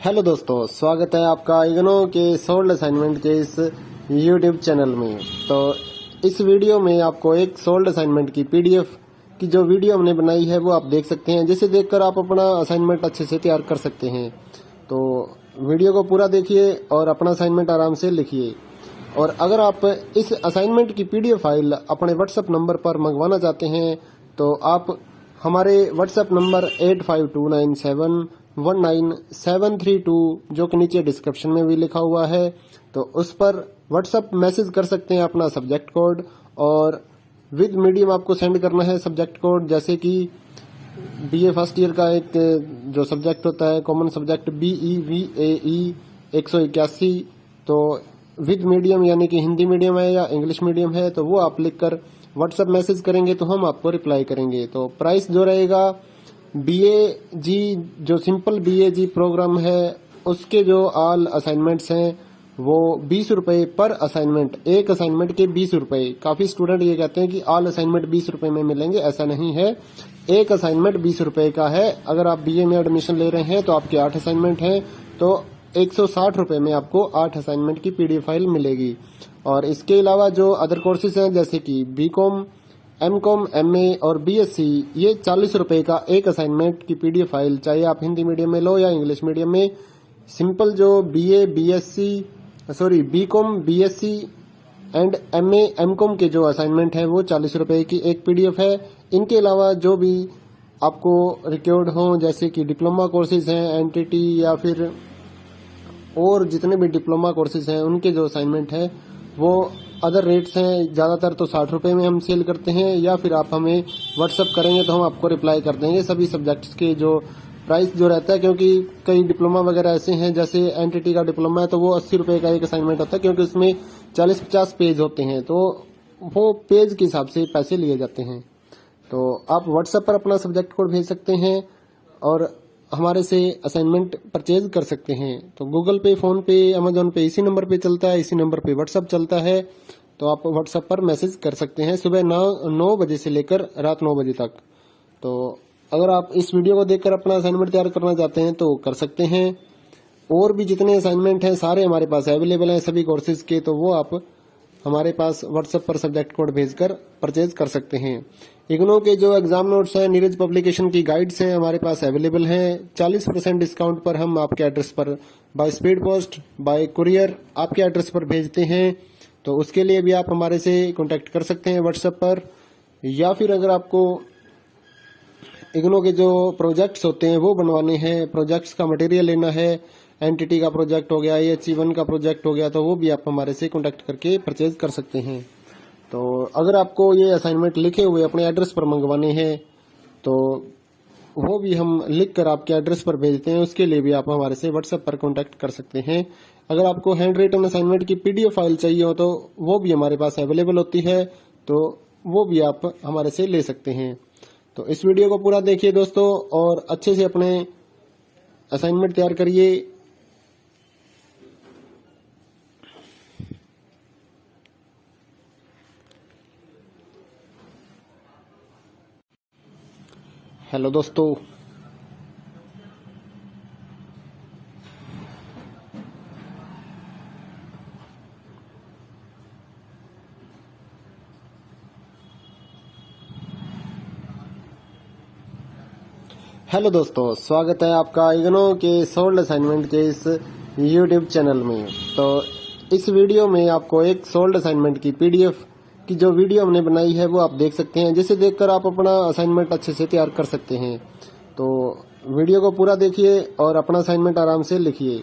Hello दोस्तों, स्वागत है आपका इग्नो के सोल्ड असाइनमेंट के इस यूट्यूब चैनल में। तो इस वीडियो में आपको एक सोल्ड असाइनमेंट की पीडीएफ की जो वीडियो हमने बनाई है वो आप देख सकते हैं, जिसे देखकर आप अपना असाइनमेंट अच्छे से तैयार कर सकते हैं। तो वीडियो को पूरा देखिए और अपना असाइनमेंट आराम से लिखिए। और अगर आप इस असाइनमेंट की पीडीएफ फाइल अपने व्हाट्सएप नंबर पर मंगवाना चाहते हैं तो आप हमारे व्हाट्सएप नंबर 8529719732 जो कि नीचे डिस्क्रिप्शन में भी लिखा हुआ है, तो उस पर व्हाट्सएप मैसेज कर सकते हैं अपना सब्जेक्ट कोड, और विद मीडियम आपको सेंड करना है सब्जेक्ट कोड। जैसे कि बीए फर्स्ट ईयर का एक जो सब्जेक्ट होता है कॉमन सब्जेक्ट BEVAE 181, तो विद मीडियम यानी कि हिंदी मीडियम है या इंग्लिश मीडियम है तो वो आप लिखकर व्हाट्सएप मैसेज करेंगे तो हम आपको रिप्लाई करेंगे। तो प्राइस जो रहेगा BAG जो सिंपल BAG प्रोग्राम है उसके जो ऑल असाइनमेंट्स हैं वो 20 रुपए पर असाइनमेंट, एक असाइनमेंट के 20 रुपए। काफी स्टूडेंट ये कहते हैं कि ऑल असाइनमेंट 20 रुपए में मिलेंगे, ऐसा नहीं है। एक असाइनमेंट 20 रुपए का है। अगर आप BA में एडमिशन ले रहे हैं तो आपके 8 असाइनमेंट हैं तो 160 रुपए में आपको 8 असाइनमेंट की PDF फाइल मिलेगी। और इसके अलावा जो अदर कोर्सेज हैं जैसे कि BCom, MCom, MA और BSc, ये 40 रुपए का एक असाइनमेंट की PDF फाइल, चाहे आप हिंदी मीडियम में लो या इंग्लिश मीडियम में। सिंपल जो BCom, BSc and MA, MCom के जो असाइनमेंट है वो 40 रुपए की एक PDF है। इनके अलावा जो भी आपको रिक्वायर्ड हो जैसे कि डिप्लोमा कोर्सेज हैं, NTT या फिर और जितने भी डिप्लोमा कोर्सेज हैं उनके जो असाइनमेंट है वो अदर रेट्स हैं। ज्यादातर तो 60 रुपए में हम सेल करते हैं, या फिर आप हमें व्हाट्सअप करेंगे तो हम आपको रिप्लाई कर देंगे सभी सब्जेक्ट्स के जो प्राइस जो रहता है। क्योंकि कई डिप्लोमा वगैरह ऐसे हैं, जैसे NTT का डिप्लोमा है तो वो 80 रुपए का एक असाइनमेंट होता है, क्योंकि उसमें 40-50 पेज होते हैं तो वो पेज के हिसाब से पैसे लिए जाते हैं। तो आप व्हाट्सएप पर अपना सब्जेक्ट कोड भेज सकते हैं और हमारे से असाइनमेंट परचेज कर सकते हैं। तो गूगल पे, फोन पे, अमेजोन पे इसी नंबर पे चलता है, इसी नंबर पे व्हाट्सएप चलता है। तो आप व्हाट्सएप पर मैसेज कर सकते हैं सुबह 9 बजे से लेकर रात 9 बजे तक। तो अगर आप इस वीडियो को देखकर अपना असाइनमेंट तैयार करना चाहते हैं तो कर सकते हैं। और भी जितने असाइनमेंट हैं सारे हमारे पास अवेलेबल हैं सभी कोर्सेज के, तो वो आप हमारे पास व्हाट्सएप पर सब्जेक्ट कोड भेजकर परचेज कर सकते हैं। इग्नो के जो एग्जाम नोट्स हैं, नीरज पब्लिकेशन की गाइड्स हैं हमारे पास अवेलेबल हैं। 40% डिस्काउंट पर हम आपके एड्रेस पर by speed post, bye courier आपके एड्रेस पर भेजते हैं। तो उसके लिए भी आप हमारे से कांटेक्ट कर सकते हैं व्हाट्सएप पर। या फिर अगर आपको इग्नो के जो प्रोजेक्ट्स होते हैं वो बनवाने हैं, प्रोजेक्ट्स का मटेरियल लेना है, NTT का प्रोजेक्ट हो गया, HE1 का प्रोजेक्ट हो गया, तो वो भी आप हमारे से कांटेक्ट करके परचेज कर सकते हैं। तो अगर आपको ये असाइनमेंट लिखे हुए अपने एड्रेस पर मंगवाने हैं तो वो भी हम लिख कर आपके एड्रेस पर भेजते हैं, उसके लिए भी आप हमारे से व्हाट्सएप पर कांटेक्ट कर सकते हैं। अगर आपको हैंड रिटन असाइनमेंट की PDF फाइल चाहिए हो तो वो भी हमारे पास अवेलेबल होती है, तो वो भी आप हमारे से ले सकते हैं। तो इस वीडियो को पूरा देखिए दोस्तों और अच्छे से अपने असाइनमेंट तैयार करिए। हेलो दोस्तों, स्वागत है आपका इग्नो के सोल्ड असाइनमेंट के इस यूट्यूब चैनल में। तो इस वीडियो में आपको एक सोल्ड असाइनमेंट की PDF की जो वीडियो हमने बनाई है वो आप देख सकते हैं, जिसे देखकर आप अपना असाइनमेंट अच्छे से तैयार कर सकते हैं। तो वीडियो को पूरा देखिए और अपना असाइनमेंट आराम से लिखिए।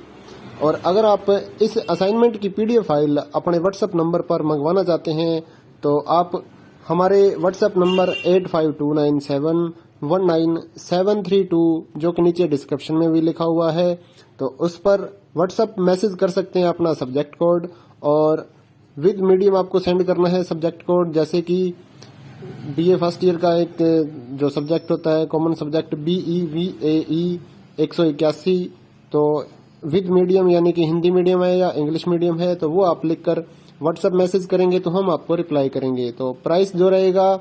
और अगर आप इस असाइनमेंट की PDF फाइल अपने व्हाट्सएप नंबर पर मंगवाना चाहते हैं तो आप हमारे व्हाट्सएप नंबर 8529719732 जो कि नीचे डिस्क्रिप्शन में भी लिखा हुआ है, तो उस पर व्हाट्सएप मैसेज कर सकते हैं अपना सब्जेक्ट कोड, और विद मीडियम आपको सेंड करना है सब्जेक्ट कोड। जैसे कि BA फर्स्ट ईयर का एक जो सब्जेक्ट होता है कॉमन सब्जेक्ट BEVAE 181, तो विद मीडियम यानी कि हिंदी मीडियम है या इंग्लिश मीडियम है तो वो आप लिखकर व्हाट्सएप मैसेज करेंगे तो हम आपको रिप्लाई करेंगे। तो प्राइस जो रहेगा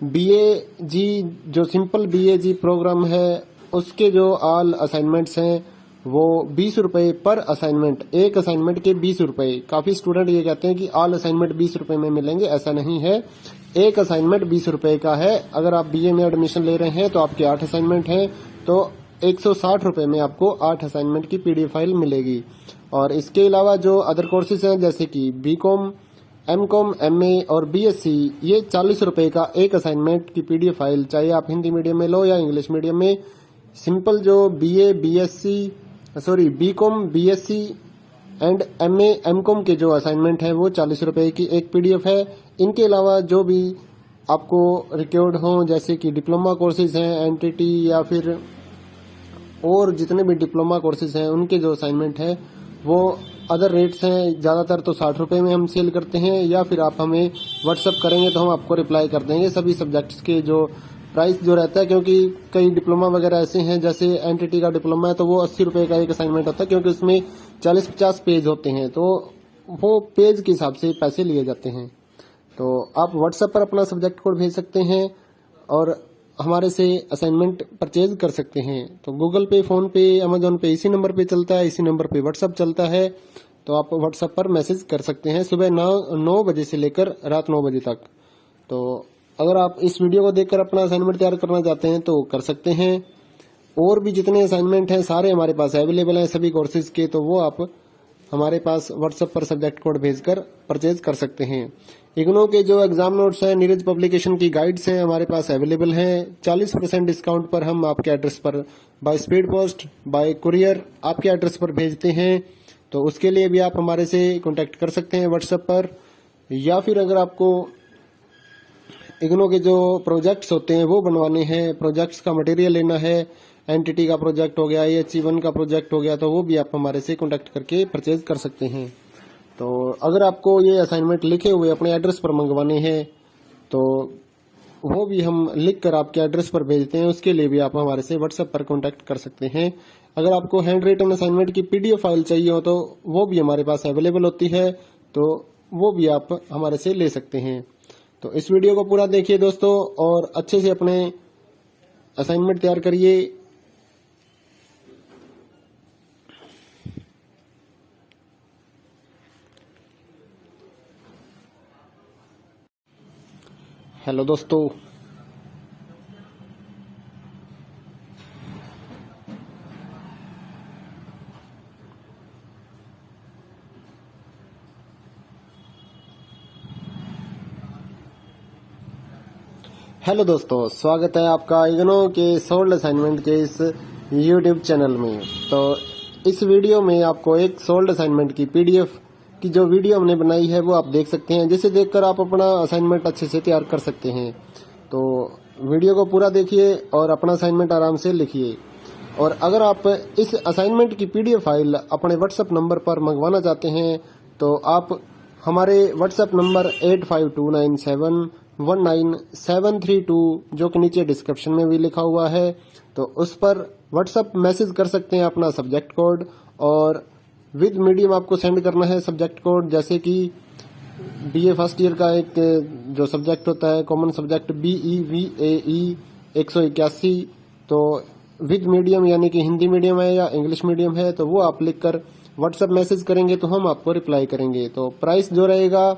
BAG जो सिंपल BAG प्रोग्राम है उसके जो ऑल असाइनमेंट्स हैं वो 20 रुपए पर असाइनमेंट, एक असाइनमेंट के 20 रुपए। काफी स्टूडेंट ये कहते हैं कि ऑल असाइनमेंट 20 रुपए में मिलेंगे, ऐसा नहीं है। एक असाइनमेंट 20 रुपए का है। अगर आप बीए में एडमिशन ले रहे हैं तो आपके 8 असाइनमेंट हैं, तो 160 रुपए में आपको 8 असाइनमेंट की पीडीएफ फाइल मिलेगी। और इसके अलावा जो अदर कोर्सेज हैं जैसे कि बीकॉम, एमकॉम, एमए और बीएससी, ये 40 रुपए का एक असाइनमेंट की पीडीएफ फाइल, चाहे आप हिंदी मीडियम में लो या इंग्लिश मीडियम में। सिंपल जो BCom, BSc and MA, MCom के जो असाइनमेंट है वो 40 रुपए की एक पीडीएफ है। इनके अलावा जो भी आपको रिक्वायर्ड हो, जैसे कि डिप्लोमा कोर्सेज हैं, एनटीटी या फिर और जितने भी डिप्लोमा कोर्सेज हैं, उनके जो असाइनमेंट है वो अदर रेट्स हैं। ज्यादातर तो 60 रुपए में हम सेल करते हैं, या फिर आप हमें व्हाट्सअप करेंगे तो हम आपको रिप्लाई कर देंगे सभी सब्जेक्ट्स के जो प्राइस जो रहता है। क्योंकि कई डिप्लोमा वगैरह ऐसे हैं, जैसे एनटीटी का डिप्लोमा है तो वो 80 रुपए का एक असाइनमेंट होता है, क्योंकि उसमें 40-50 पेज होते हैं, तो वो पेज के हिसाब से पैसे लिए जाते हैं। तो आप व्हाट्सएप पर अपना सब्जेक्ट कोड भेज सकते हैं और हमारे से असाइनमेंट परचेज कर सकते हैं। तो गूगल पे, फोन पे, अमेजोन पे इसी नंबर पे चलता है, इसी नंबर पे व्हाट्सएप चलता है। तो आप व्हाट्सएप पर मैसेज कर सकते हैं सुबह 9 बजे से लेकर रात 9 बजे तक। तो अगर आप इस वीडियो को देखकर अपना असाइनमेंट तैयार करना चाहते हैं तो कर सकते हैं। और भी जितने असाइनमेंट हैं सारे हमारे पास अवेलेबल हैं सभी कोर्सेज के, तो वो आप हमारे पास व्हाट्सएप पर सब्जेक्ट कोड भेजकर परचेज कर सकते हैं। इग्नो के जो एग्जाम नोट्स हैं, नीरज पब्लिकेशन की गाइड्स हैं, हमारे पास अवेलेबल हैं। 40% डिस्काउंट पर हम आपके एड्रेस पर by speed post, bye courier आपके एड्रेस पर भेजते हैं। तो उसके लिए भी आप हमारे से कांटेक्ट कर सकते हैं व्हाट्सएप पर। या फिर अगर आपको इग्नो के जो प्रोजेक्ट्स होते हैं वो बनवाने हैं, प्रोजेक्ट्स का मटेरियल लेना है, एनटीटी का प्रोजेक्ट हो गया, AHE1 का प्रोजेक्ट हो गया, तो वो भी आप हमारे से कांटेक्ट करके परचेज कर सकते हैं। तो अगर आपको ये असाइनमेंट लिखे हुए अपने एड्रेस पर मंगवाने हैं तो वो भी हम लिख कर आपके एड्रेस पर भेजते हैं, उसके लिए भी आप हमारे से व्हाट्सएप पर कांटेक्ट कर सकते हैं। अगर आपको हैंड रिटन असाइनमेंट की पीडीएफ फाइल चाहिए हो तो वो भी हमारे पास अवेलेबल होती है, तो वो भी आप हमारे से ले सकते हैं। तो इस वीडियो को पूरा देखिए दोस्तों और अच्छे से अपने असाइनमेंट तैयार करिए। हेलो दोस्तों, स्वागत है आपका इग्नो के सोल्ड असाइनमेंट के इस यूट्यूब चैनल में। तो इस वीडियो में आपको एक सोल्ड असाइनमेंट की पीडीएफ की जो वीडियो हमने बनाई है वो आप देख सकते हैं, जिसे देखकर आप अपना असाइनमेंट अच्छे से तैयार कर सकते हैं। तो वीडियो को पूरा देखिए और अपना असाइनमेंट आराम से लिखिए। और अगर आप इस असाइनमेंट की पीडीएफ फाइल अपने व्हाट्सएप नंबर पर मंगवाना चाहते हैं तो आप हमारे व्हाट्सएप नंबर 8529719732 जो कि नीचे डिस्क्रिप्शन में भी लिखा हुआ है, तो उस पर व्हाट्सएप मैसेज कर सकते हैं अपना सब्जेक्ट कोड, और विद मीडियम आपको सेंड करना है सब्जेक्ट कोड। जैसे कि बीए फर्स्ट ईयर का एक जो सब्जेक्ट होता है कॉमन सब्जेक्ट BEVAE 181, तो विद मीडियम यानी कि हिंदी मीडियम है या इंग्लिश मीडियम है, तो वो आप लिखकर व्हाट्सएप मैसेज करेंगे तो हम आपको रिप्लाई करेंगे। तो प्राइस जो रहेगा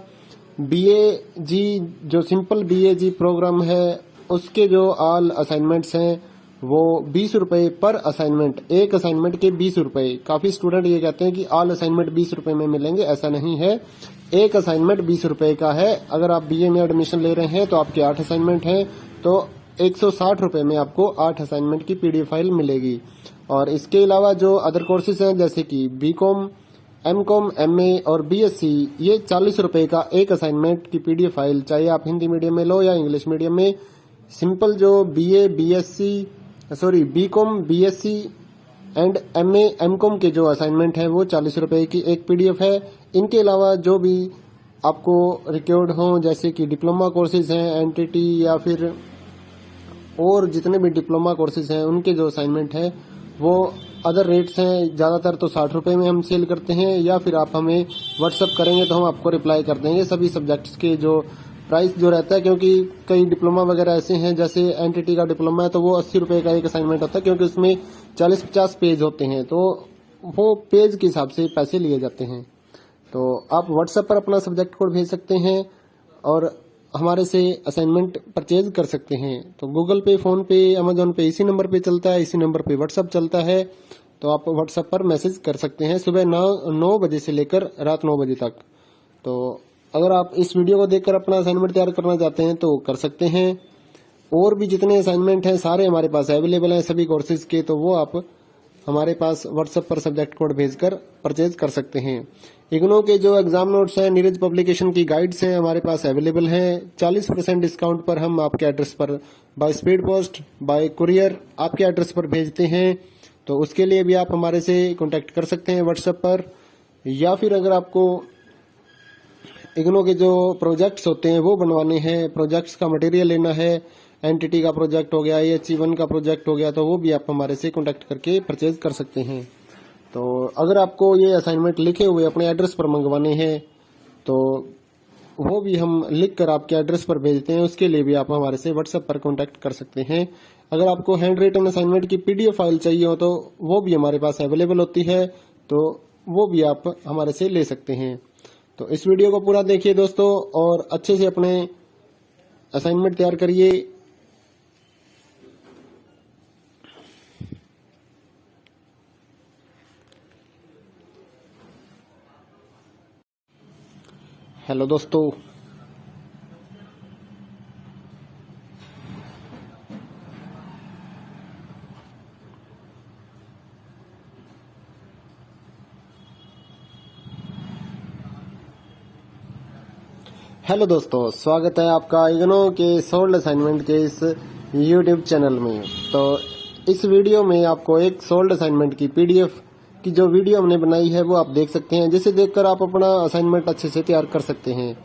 BAG जो सिंपल BAG प्रोग्राम है उसके जो ऑल असाइनमेंट्स हैं वो 20 रुपए पर असाइनमेंट, एक असाइनमेंट के 20 रुपए। काफी स्टूडेंट ये कहते हैं कि ऑल असाइनमेंट 20 रुपए में मिलेंगे, ऐसा नहीं है। एक असाइनमेंट 20 रुपए का है। अगर आप बीए में एडमिशन ले रहे हैं तो आपके 8 असाइनमेंट हैं, तो 160 रुपए में आपको 8 असाइनमेंट की पीडीएफ फाइल मिलेगी। और इसके अलावा जो अदर कोर्सेज हैं जैसे कि बीकॉम, एमकॉम, एमए और बीएससी, ये 40 रुपए का एक असाइनमेंट की पीडीएफ फाइल, चाहे आप हिंदी मीडियम में लो या इंग्लिश मीडियम में। सिंपल जो BCom, BSc and MA, MCom के जो असाइनमेंट है वो 40 रुपए की एक पीडीएफ है। इनके अलावा जो भी आपको रिक्वायर्ड हो, जैसे कि डिप्लोमा कोर्सेज हैं, एनटीटी या फिर और जितने भी डिप्लोमा कोर्सेज हैं, उनके जो असाइनमेंट है वो अदर रेट्स हैं। ज्यादातर तो 60 रुपए में हम सेल करते हैं, या फिर आप हमें व्हाट्सएप करेंगे तो हम आपको रिप्लाई कर देंगे सभी सब्जेक्ट्स के जो प्राइस जो रहता है। क्योंकि कई डिप्लोमा वगैरह ऐसे हैं, जैसे एनटीटी का डिप्लोमा है तो वो 80 रुपए का एक असाइनमेंट होता है, क्योंकि उसमें 40-50 पेज होते हैं, तो वो पेज के हिसाब से पैसे लिए जाते हैं। तो आप व्हाट्सएप पर अपना सब्जेक्ट कोड भेज सकते हैं और हमारे से असाइनमेंट परचेज कर सकते हैं। तो गूगल पे, फोन पे, अमेजोन पे इसी नंबर पे चलता है, इसी नंबर पे व्हाट्सएप चलता है। तो आप व्हाट्सएप पर मैसेज कर सकते हैं सुबह 9 बजे से लेकर रात 9 बजे तक। तो अगर आप इस वीडियो को देखकर अपना असाइनमेंट तैयार करना चाहते हैं तो कर सकते हैं। और भी जितने असाइनमेंट हैं सारे हमारे पास अवेलेबल हैं सभी कोर्सेज के, तो वो आप हमारे पास व्हाट्सएप पर सब्जेक्ट कोड भेजकर परचेज कर सकते हैं। इग्नो के जो एग्जाम नोट्स हैं, नीरज पब्लिकेशन की गाइड्स हैं हमारे पास अवेलेबल हैं। 40% डिस्काउंट पर हम आपके एड्रेस पर by speed post, bye courier आपके एड्रेस पर भेजते हैं। तो उसके लिए भी आप हमारे से कांटेक्ट कर सकते हैं व्हाट्सएप पर। या फिर अगर आपको इग्नो के जो प्रोजेक्ट्स होते हैं वो बनवाने हैं, प्रोजेक्ट्स का मटेरियल लेना है, एनटीटी का प्रोजेक्ट हो गया, AHE1 का प्रोजेक्ट हो गया, तो वो भी आप हमारे से कांटेक्ट करके परचेज कर सकते हैं। तो अगर आपको ये असाइनमेंट लिखे हुए अपने एड्रेस पर मंगवाने हैं तो वो भी हम लिख कर आपके एड्रेस पर भेजते हैं। उसके लिए भी आप हमारे से व्हाट्सएप पर कांटेक्ट कर सकते हैं। अगर आपको हैंड रिटन असाइनमेंट की PDF फाइल चाहिए हो तो वो भी हमारे पास अवेलेबल होती है, तो वो भी आप हमारे से ले सकते हैं। तो इस वीडियो को पूरा देखिए दोस्तों और अच्छे से अपने असाइनमेंट तैयार करिए। हेलो दोस्तों, हेलो दोस्तों, स्वागत है आपका इग्नो के सोल्ड असाइनमेंट के इस YouTube चैनल में। तो इस वीडियो में आपको एक सोल्ड असाइनमेंट की PDF की जो वीडियो हमने बनाई है वो आप देख सकते हैं, जिसे देखकर आप अपना असाइनमेंट अच्छे से तैयार कर सकते हैं।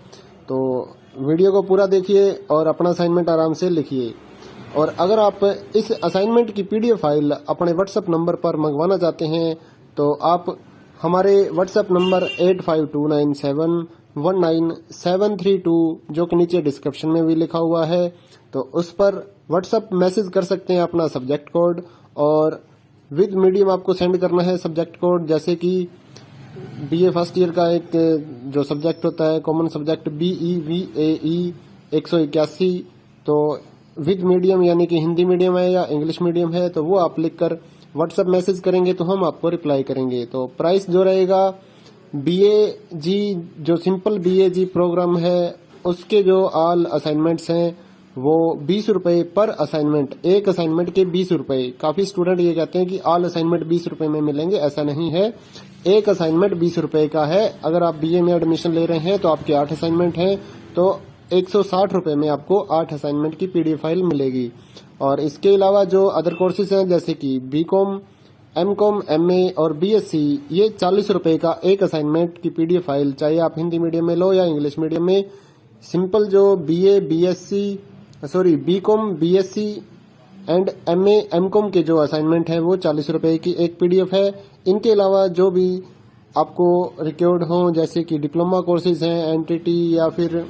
तो वीडियो को पूरा देखिए और अपना असाइनमेंट आराम से लिखिए। और अगर आप इस असाइनमेंट की PDF फाइल अपने व्हाट्सएप नंबर पर मंगवाना चाहते हैं तो आप हमारे व्हाट्सएप नंबर 8529719732 जो कि नीचे डिस्क्रिप्शन में भी लिखा हुआ है, तो उस पर व्हाट्सएप मैसेज कर सकते हैं अपना सब्जेक्ट कोड। और विद मीडियम आपको सेंड करना है सब्जेक्ट कोड, जैसे कि BA फर्स्ट ईयर का एक जो सब्जेक्ट होता है कॉमन सब्जेक्ट BEVAE 181, तो विद मीडियम यानी कि हिंदी मीडियम है या इंग्लिश मीडियम है, तो वो आप लिखकर व्हाट्सएप मैसेज करेंगे तो हम आपको रिप्लाई करेंगे। तो प्राइस जो रहेगा BAG जो सिंपल BAG प्रोग्राम है उसके जो ऑल असाइनमेंट्स हैं वो 20 रुपए पर असाइनमेंट, एक असाइनमेंट के 20 रुपए। काफी स्टूडेंट ये कहते हैं कि ऑल असाइनमेंट 20 रुपए में मिलेंगे, ऐसा नहीं है। एक असाइनमेंट 20 रुपए का है। अगर आप BA में एडमिशन ले रहे हैं तो आपके 8 असाइनमेंट हैं, तो 160 रुपए में आपको 8 असाइनमेंट की PDF फाइल मिलेगी। और इसके अलावा जो अदर कोर्सेज हैं जैसे कि BCom, MCom, MA और BSc, ये 40 रुपए का एक असाइनमेंट की PDF फाइल, चाहे आप हिंदी मीडियम में लो या इंग्लिश मीडियम में। सिंपल जो BCom, BSc and MA, MCom के जो असाइनमेंट है वो 40 रुपए की एक PDF है। इनके अलावा जो भी आपको रिक्वायर्ड हो जैसे कि डिप्लोमा कोर्सेज हैं, एनटीटी या फिर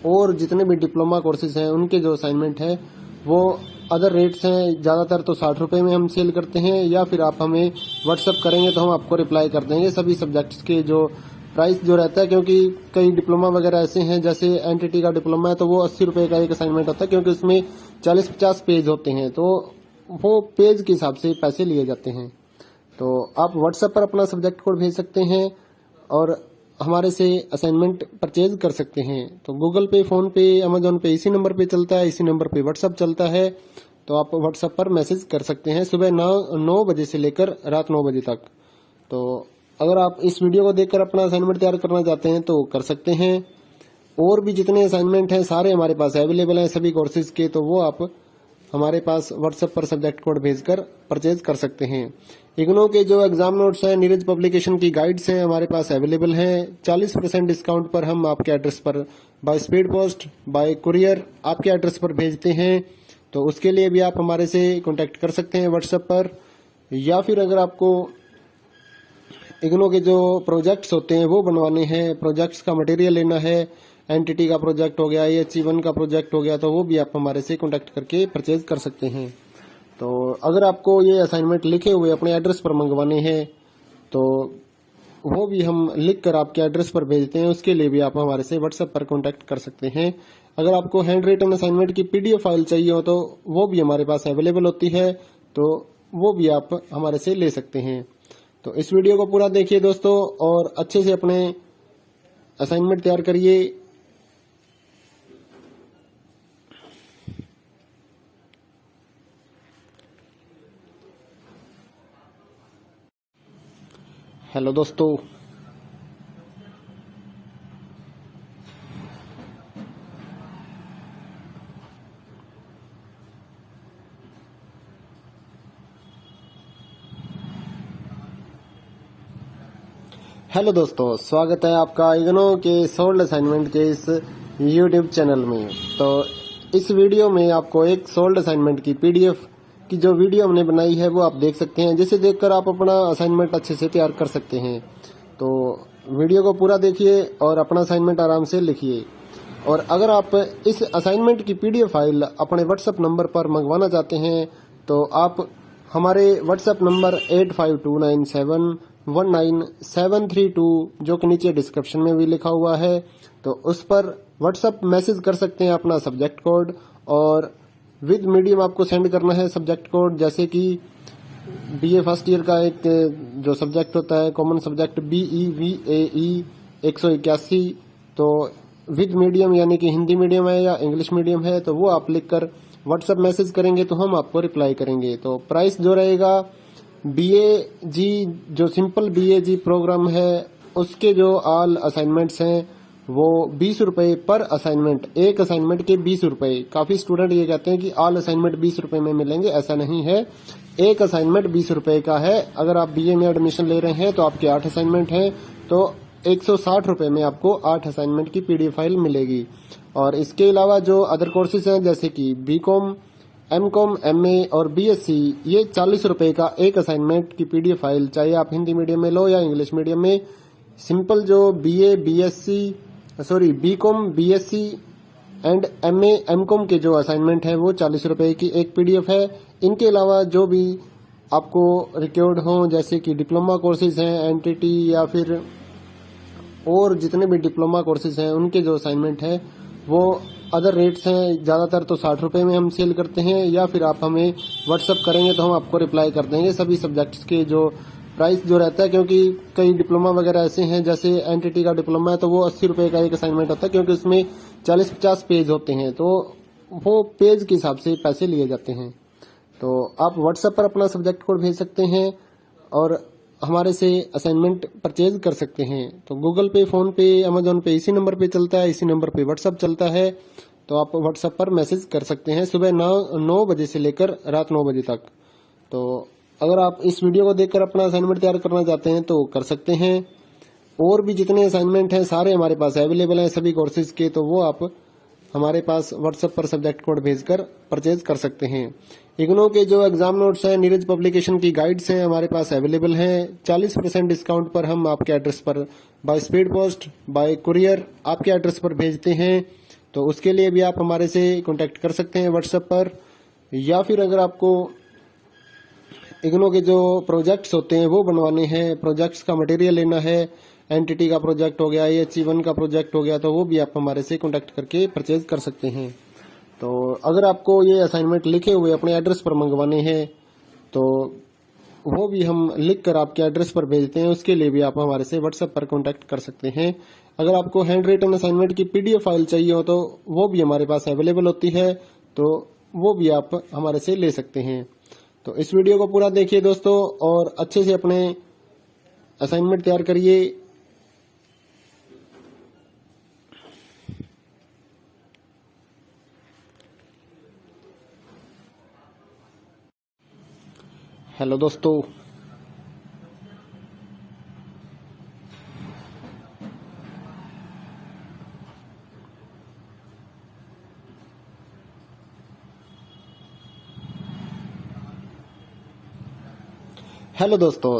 और जितने भी डिप्लोमा कोर्सेज हैं उनके जो असाइनमेंट है वो अदर रेट्स हैं। ज्यादातर तो 60 रुपए में हम सेल करते हैं, या फिर आप हमें व्हाट्सएप करेंगे तो हम आपको रिप्लाई कर देंगे सभी सब्जेक्ट्स के जो प्राइस जो रहता है। क्योंकि कई डिप्लोमा वगैरह ऐसे हैं, जैसे एनटीटी का डिप्लोमा है तो वो 80 रुपए का एक असाइनमेंट होता है, क्योंकि उसमें 40-50 पेज होते हैं, तो वो पेज के हिसाब से पैसे लिए जाते हैं। तो आप व्हाट्सएप पर अपना सब्जेक्ट कोड भेज सकते हैं और हमारे से असाइनमेंट परचेज कर सकते हैं। तो गूगल पे, फोन पे, अमेजोन पे इसी नंबर पे चलता है, इसी नंबर पे व्हाट्सएप चलता है। तो आप व्हाट्सएप पर मैसेज कर सकते हैं सुबह 9 बजे से लेकर रात 9 बजे तक। तो अगर आप इस वीडियो को देखकर अपना असाइनमेंट तैयार करना चाहते हैं तो कर सकते हैं। और भी जितने असाइनमेंट हैं सारे हमारे पास अवेलेबल हैं सभी कोर्सेज के, तो वो आप हमारे पास व्हाट्सएप पर सब्जेक्ट कोड भेजकर परचेज कर सकते हैं। इग्नो के जो एग्जाम नोट्स हैं, नीरज पब्लिकेशन की गाइड्स हैं हमारे पास अवेलेबल हैं। 40% डिस्काउंट पर हम आपके एड्रेस पर by speed post, bye courier आपके एड्रेस पर भेजते हैं। तो उसके लिए भी आप हमारे से कांटेक्ट कर सकते हैं व्हाट्सएप पर। या फिर अगर आपको इग्नो के जो प्रोजेक्ट्स होते हैं वो बनवाने हैं, प्रोजेक्ट्स का मटेरियल लेना है, एनटीटी का प्रोजेक्ट हो गया, AHE1 का प्रोजेक्ट हो गया, तो वो भी आप हमारे से कांटेक्ट करके परचेज कर सकते हैं। तो अगर आपको ये असाइनमेंट लिखे हुए अपने एड्रेस पर मंगवाने हैं तो वो भी हम लिख कर आपके एड्रेस पर भेजते हैं। उसके लिए भी आप हमारे से व्हाट्सएप पर कांटेक्ट कर सकते हैं। अगर आपको हैंड रिटन असाइनमेंट की पीडीएफ फाइल चाहिए हो तो वो भी हमारे पास अवेलेबल होती है, तो वो भी आप हमारे से ले सकते हैं। तो इस वीडियो को पूरा देखिए दोस्तों और अच्छे से अपने असाइनमेंट तैयार करिए। हेलो दोस्तों, स्वागत है आपका इग्नो के सोल्ड असाइनमेंट के इस यूट्यूब चैनल में। तो इस वीडियो में आपको एक सोल्ड असाइनमेंट की पीडीएफ की जो वीडियो हमने बनाई है वो आप देख सकते हैं, जिसे देखकर आप अपना असाइनमेंट अच्छे से तैयार कर सकते हैं। तो वीडियो को पूरा देखिए और अपना असाइनमेंट आराम से लिखिए। और अगर आप इस असाइनमेंट की पीडीएफ फाइल अपने व्हाट्सएप नंबर पर मंगवाना चाहते हैं तो आप हमारे व्हाट्सएप नंबर 8529719732 जो कि नीचे डिस्क्रिप्शन में भी लिखा हुआ है, तो उस पर व्हाट्सएप मैसेज कर सकते हैं अपना सब्जेक्ट कोड, और विद मीडियम आपको सेंड करना है सब्जेक्ट कोड। जैसे कि बीए फर्स्ट ईयर का एक जो सब्जेक्ट होता है कॉमन सब्जेक्ट BEVAE 181, तो विद मीडियम यानी कि हिंदी मीडियम है या इंग्लिश मीडियम है तो वो आप लिखकर व्हाट्सएप मैसेज करेंगे तो हम आपको रिप्लाई करेंगे। तो प्राइस जो रहेगा BAG जो सिंपल BAG प्रोग्राम है उसके जो ऑल असाइनमेंट्स हैं वो 20 रुपए पर असाइनमेंट, एक असाइनमेंट के 20 रुपए। काफी स्टूडेंट ये कहते हैं कि ऑल असाइनमेंट 20 रुपए में मिलेंगे, ऐसा नहीं है। एक असाइनमेंट 20 रुपए का है। अगर आप BA में एडमिशन ले रहे हैं तो आपके 8 असाइनमेंट हैं तो 160 रुपए में आपको 8 असाइनमेंट की पीडीएफ फाइल मिलेगी। और इसके अलावा जो अदर कोर्सेज हैं जैसे कि BCom, MCom, MA और BSc, ये 40 रुपए का एक असाइनमेंट की पीडीएफ फाइल, चाहे आप हिंदी मीडियम में लो या इंग्लिश मीडियम में। सिंपल जो BCom, BSc and MA, MCom के जो असाइनमेंट है वो 40 रुपए की एक पीडीएफ है। इनके अलावा जो भी आपको रिक्वायर्ड हो जैसे कि डिप्लोमा कोर्सेज हैं NTT या फिर और जितने भी डिप्लोमा कोर्सेज हैं उनके जो असाइनमेंट है वो अदर रेट्स हैं। ज्यादातर तो 60 रुपए में हम सेल करते हैं, या फिर आप हमें व्हाट्सअप करेंगे तो हम आपको रिप्लाई कर देंगे सभी सब्जेक्ट्स के जो प्राइस जो रहता है। क्योंकि कई डिप्लोमा वगैरह ऐसे हैं, जैसे NTT का डिप्लोमा है तो वो 80 रुपए का एक असाइनमेंट होता है, क्योंकि उसमें 40-50 पेज होते हैं तो वो पेज के हिसाब से पैसे लिए जाते हैं। तो आप व्हाट्सएप पर अपना सब्जेक्ट कोड भेज सकते हैं और हमारे से असाइनमेंट परचेज कर सकते हैं। तो गूगल पे, फोन पे, अमेजोन पे इसी नंबर पे चलता है, इसी नंबर पे व्हाट्सएप चलता है। तो आप व्हाट्सएप पर मैसेज कर सकते हैं सुबह 9 बजे से लेकर रात 9 बजे तक। तो अगर आप इस वीडियो को देखकर अपना असाइनमेंट तैयार करना चाहते हैं तो कर सकते हैं। और भी जितने असाइनमेंट हैं सारे हमारे पास अवेलेबल हैं सभी कोर्सेज के, तो वो आप हमारे पास व्हाट्सएप पर सब्जेक्ट कोड भेजकर परचेज कर सकते हैं। इग्नो के जो एग्जाम नोट्स हैं, नीरज पब्लिकेशन की गाइड्स हैं हमारे पास अवेलेबल हैं। 40% डिस्काउंट पर हम आपके एड्रेस पर by speed post, bye courier आपके एड्रेस पर भेजते हैं। तो उसके लिए भी आप हमारे से कांटेक्ट कर सकते हैं व्हाट्सएप पर। या फिर अगर आपको इग्नो के जो प्रोजेक्ट्स होते हैं वो बनवाने हैं, प्रोजेक्ट्स का मटेरियल लेना है, NTT का प्रोजेक्ट हो गया, AHE1 का प्रोजेक्ट हो गया, तो वो भी आप हमारे से कांटेक्ट करके परचेज कर सकते हैं। तो अगर आपको ये असाइनमेंट लिखे हुए अपने एड्रेस पर मंगवाने हैं तो वो भी हम लिख कर आपके एड्रेस पर भेजते हैं। उसके लिए भी आप हमारे से व्हाट्सएप पर कांटेक्ट कर सकते हैं। अगर आपको हैंड रिटन असाइनमेंट की पीडीएफ फाइल चाहिए हो तो वो भी हमारे पास अवेलेबल होती है, तो वो भी आप हमारे से ले सकते हैं। तो इस वीडियो को पूरा देखिए दोस्तों और अच्छे से अपने असाइनमेंट तैयार करिए। हेलो दोस्तों,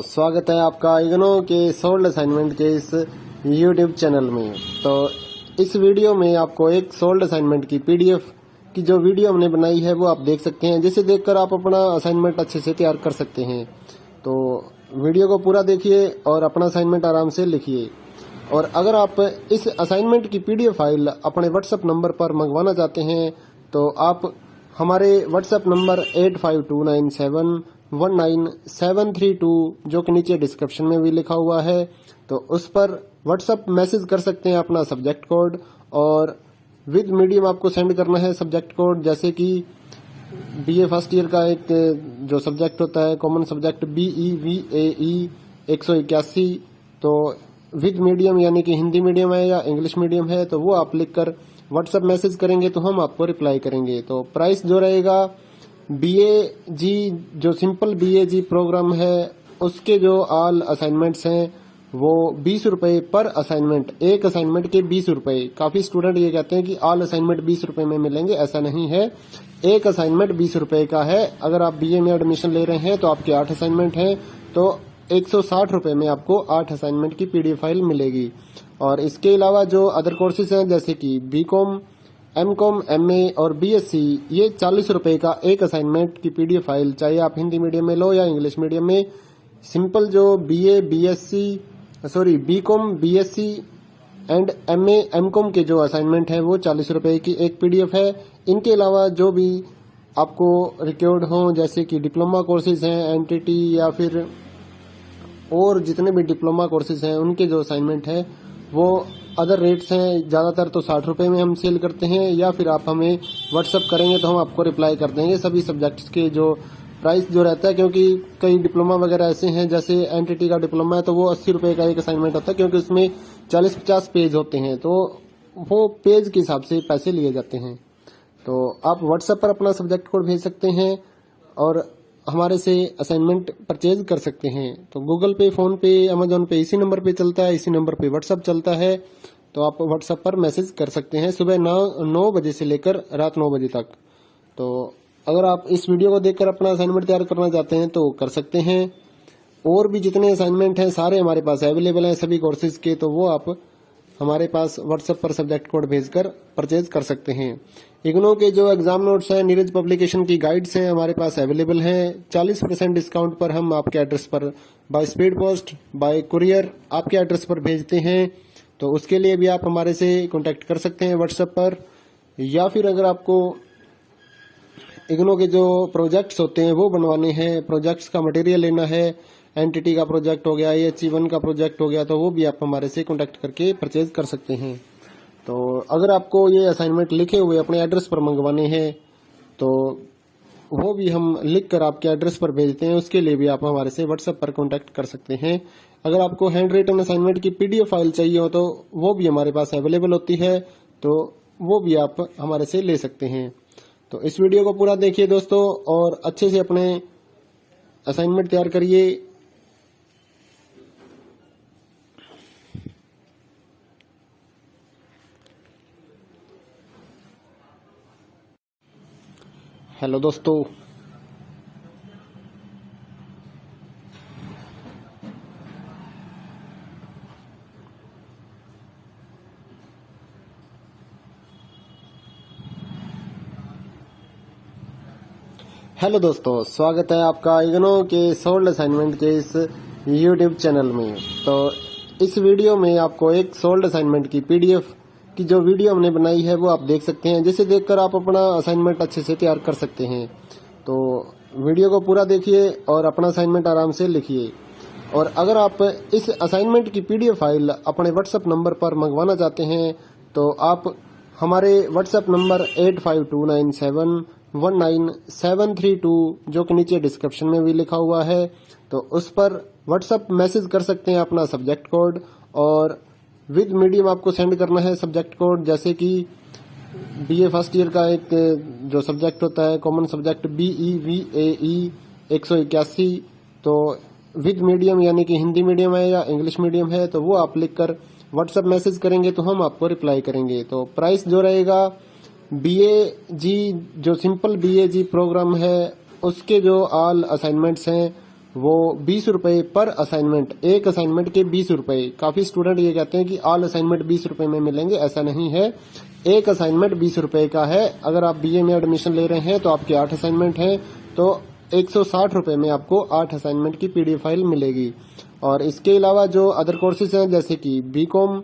स्वागत है आपका इग्नो के सोल्ड असाइनमेंट के इस यूट्यूब चैनल में। तो इस वीडियो में आपको एक सोल्ड असाइनमेंट की पीडीएफ की जो वीडियो हमने बनाई है वो आप देख सकते हैं, जिसे देखकर आप अपना असाइनमेंट अच्छे से तैयार कर सकते हैं। तो वीडियो को पूरा देखिए और अपना असाइनमेंट आराम से लिखिए। और अगर आप इस असाइनमेंट की पीडीएफ फाइल अपने व्हाट्सएप नंबर पर मंगवाना चाहते हैं तो आप हमारे व्हाट्सएप नंबर 8529719732 जो कि नीचे डिस्क्रिप्शन में भी लिखा हुआ है, तो उस पर व्हाट्सएप मैसेज कर सकते हैं अपना सब्जेक्ट कोड, और विद मीडियम आपको सेंड करना है सब्जेक्ट कोड। जैसे कि बीए फर्स्ट ईयर का एक जो सब्जेक्ट होता है कॉमन सब्जेक्ट BEVAE 181, तो विद मीडियम यानी कि हिंदी मीडियम है या इंग्लिश मीडियम है, तो वो आप लिखकर व्हाट्सएप मैसेज करेंगे तो हम आपको रिप्लाई करेंगे। तो प्राइस जो रहेगा BAG जो सिंपल BAG प्रोग्राम है उसके जो ऑल असाइनमेंट्स हैं वो 20 रुपए पर असाइनमेंट, एक असाइनमेंट के 20 रुपए। काफी स्टूडेंट ये कहते हैं कि ऑल असाइनमेंट 20 रुपए में मिलेंगे, ऐसा नहीं है। एक असाइनमेंट 20 रुपए का है। अगर आप BA में एडमिशन ले रहे हैं तो आपके 8 असाइनमेंट हैं, तो 160 रुपए में आपको 8 असाइनमेंट की पीडीएफ फाइल मिलेगी। और इसके अलावा जो अदर कोर्सेज हैं जैसे कि BCom, MCom, MA और BSc, ये 40 रुपए का एक असाइनमेंट की पीडीएफ फाइल, चाहे आप हिंदी मीडियम में लो या इंग्लिश मीडियम में। सिंपल जो BCom, BSc and MA, MCom के जो असाइनमेंट है वो 40 रुपए की एक पीडीएफ है। इनके अलावा जो भी आपको रिक्वायर्ड हो जैसे कि डिप्लोमा कोर्सेज हैं, NTT या फिर और जितने भी डिप्लोमा कोर्सेज हैं उनके जो असाइनमेंट है वो अदर रेट्स हैं। ज्यादातर तो 60 रुपए में हम सेल करते हैं, या फिर आप हमें व्हाट्सएप करेंगे तो हम आपको रिप्लाई कर देंगे सभी सब्जेक्ट्स के जो प्राइस जो रहता है। क्योंकि कई डिप्लोमा वगैरह ऐसे हैं, जैसे NTT का डिप्लोमा है तो वो 80 रुपए का एक असाइनमेंट होता है, क्योंकि उसमें 40-50 पेज होते हैं, तो वो पेज के हिसाब से पैसे लिए जाते हैं। तो आप व्हाट्सएप पर अपना सब्जेक्ट कोड भेज सकते हैं और हमारे से असाइनमेंट परचेज कर सकते हैं। तो गूगल पे, फोन पे, अमेजोन पे इसी नंबर पे चलता है, इसी नंबर पे व्हाट्सएप चलता है। तो आप व्हाट्सएप पर मैसेज कर सकते हैं सुबह 9 बजे से लेकर रात 9 बजे तक। तो अगर आप इस वीडियो को देखकर अपना असाइनमेंट तैयार करना चाहते हैं तो कर सकते हैं। और भी जितने असाइनमेंट हैं सारे हमारे पास अवेलेबल हैं सभी कोर्सेज के, तो वो आप हमारे पास व्हाट्सएप पर सब्जेक्ट कोड भेजकर परचेज कर सकते हैं। इग्नो के जो एग्जाम नोट्स हैं, नीरज पब्लिकेशन की गाइड्स हैं हमारे पास अवेलेबल हैं। 40% डिस्काउंट पर हम आपके एड्रेस पर by speed post, bye courier आपके एड्रेस पर भेजते हैं। तो उसके लिए भी आप हमारे से कांटेक्ट कर सकते हैं व्हाट्सएप पर। या फिर अगर आपको इग्नो के जो प्रोजेक्ट्स होते हैं वो बनवाने हैं, प्रोजेक्ट्स का मटेरियल लेना है, NTT का प्रोजेक्ट हो गया, AHE1 का प्रोजेक्ट हो गया, तो वो भी आप हमारे से कांटेक्ट करके परचेज कर सकते हैं। तो अगर आपको ये असाइनमेंट लिखे हुए अपने एड्रेस पर मंगवाने हैं तो वो भी हम लिख कर आपके एड्रेस पर भेजते हैं, उसके लिए भी आप हमारे से व्हाट्सएप पर कांटेक्ट कर सकते हैं। अगर आपको हैंड रिटन असाइनमेंट की पीडीएफ फाइल चाहिए हो तो वो भी हमारे पास अवेलेबल होती है, तो वो भी आप हमारे से ले सकते हैं। तो इस वीडियो को पूरा देखिए दोस्तों और अच्छे से अपने असाइनमेंट तैयार करिए। हेलो दोस्तों, स्वागत है आपका इग्नो के सोल्ड असाइनमेंट के इस यूट्यूब चैनल में। तो इस वीडियो में आपको एक सोल्ड असाइनमेंट की पीडीएफ की जो वीडियो हमने बनाई है वो आप देख सकते हैं, जिसे देखकर आप अपना असाइनमेंट अच्छे से तैयार कर सकते हैं। तो वीडियो को पूरा देखिए और अपना असाइनमेंट आराम से लिखिए। और अगर आप इस असाइनमेंट की पीडीएफ फाइल अपने व्हाट्सएप नंबर पर मंगवाना चाहते हैं तो आप हमारे व्हाट्सएप नंबर 8529719732 जो कि नीचे डिस्क्रिप्शन में भी लिखा हुआ है, तो उस पर व्हाट्सएप मैसेज कर सकते हैं अपना सब्जेक्ट कोड, और विद मीडियम आपको सेंड करना है सब्जेक्ट कोड। जैसे कि BA फर्स्ट ईयर का एक जो सब्जेक्ट होता है कॉमन सब्जेक्ट BEVAE 181, तो विद मीडियम यानी कि हिंदी मीडियम है या इंग्लिश मीडियम है, तो वो आप लिखकर व्हाट्सएप मैसेज करेंगे तो हम आपको रिप्लाई करेंगे। तो प्राइस जो रहेगा BAG जो सिंपल BAG प्रोग्राम है उसके जो ऑल असाइनमेंट्स हैं वो 20 रुपए पर असाइनमेंट, एक असाइनमेंट के 20 रुपए। काफी स्टूडेंट ये कहते हैं कि ऑल असाइनमेंट 20 रुपए में मिलेंगे, ऐसा नहीं है। एक असाइनमेंट 20 रुपए का है। अगर आप बीए में एडमिशन ले रहे हैं तो आपके 8 असाइनमेंट हैं, तो 160 रुपए में आपको 8 असाइनमेंट की पीडीएफ फाइल मिलेगी। और इसके अलावा जो अदर कोर्सेज हैं जैसे कि बीकॉम,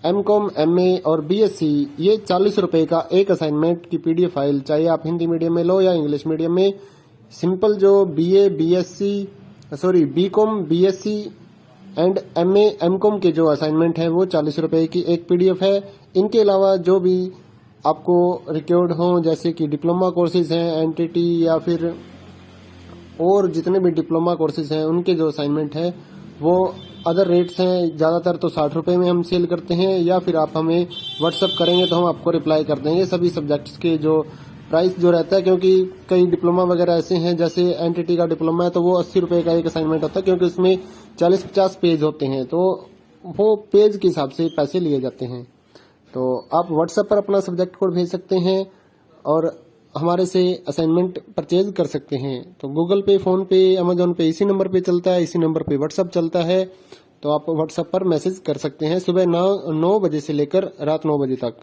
एमकॉम, एमए और बीएससी, ये 40 रुपए का एक असाइनमेंट की पीडीएफ फाइल, चाहे आप हिंदी मीडियम में लो या इंग्लिश मीडियम में। सिंपल जो BCom, BSc and MA, MCom के जो असाइनमेंट है वो 40 रुपए की एक पीडीएफ है। इनके अलावा जो भी आपको रिक्वायर्ड हो जैसे कि डिप्लोमा कोर्सेज हैं, एनटीटी या फिर और जितने भी डिप्लोमा कोर्सेज हैं उनके जो असाइनमेंट है वो अदर रेट्स हैं। ज्यादातर तो 60 रुपए में हम सेल करते हैं, या फिर आप हमें व्हाट्सअप करेंगे तो हम आपको रिप्लाई कर देंगे सभी सब्जेक्ट्स के जो प्राइस जो रहता है। क्योंकि कई डिप्लोमा वगैरह ऐसे हैं, जैसे एनटीटी का डिप्लोमा है तो वो 80 रुपए का एक असाइनमेंट होता है, क्योंकि उसमें 40-50 पेज होते हैं, तो वो पेज के हिसाब से पैसे लिए जाते हैं। तो आप व्हाट्सएप पर अपना सब्जेक्ट कोड भेज सकते हैं और हमारे से असाइनमेंट परचेज कर सकते हैं। तो गूगल पे, फोन पे, अमेजोन पे इसी नंबर पे चलता है, इसी नंबर पे व्हाट्सएप चलता है। तो आप व्हाट्सएप पर मैसेज कर सकते हैं सुबह 9 बजे से लेकर रात 9 बजे तक।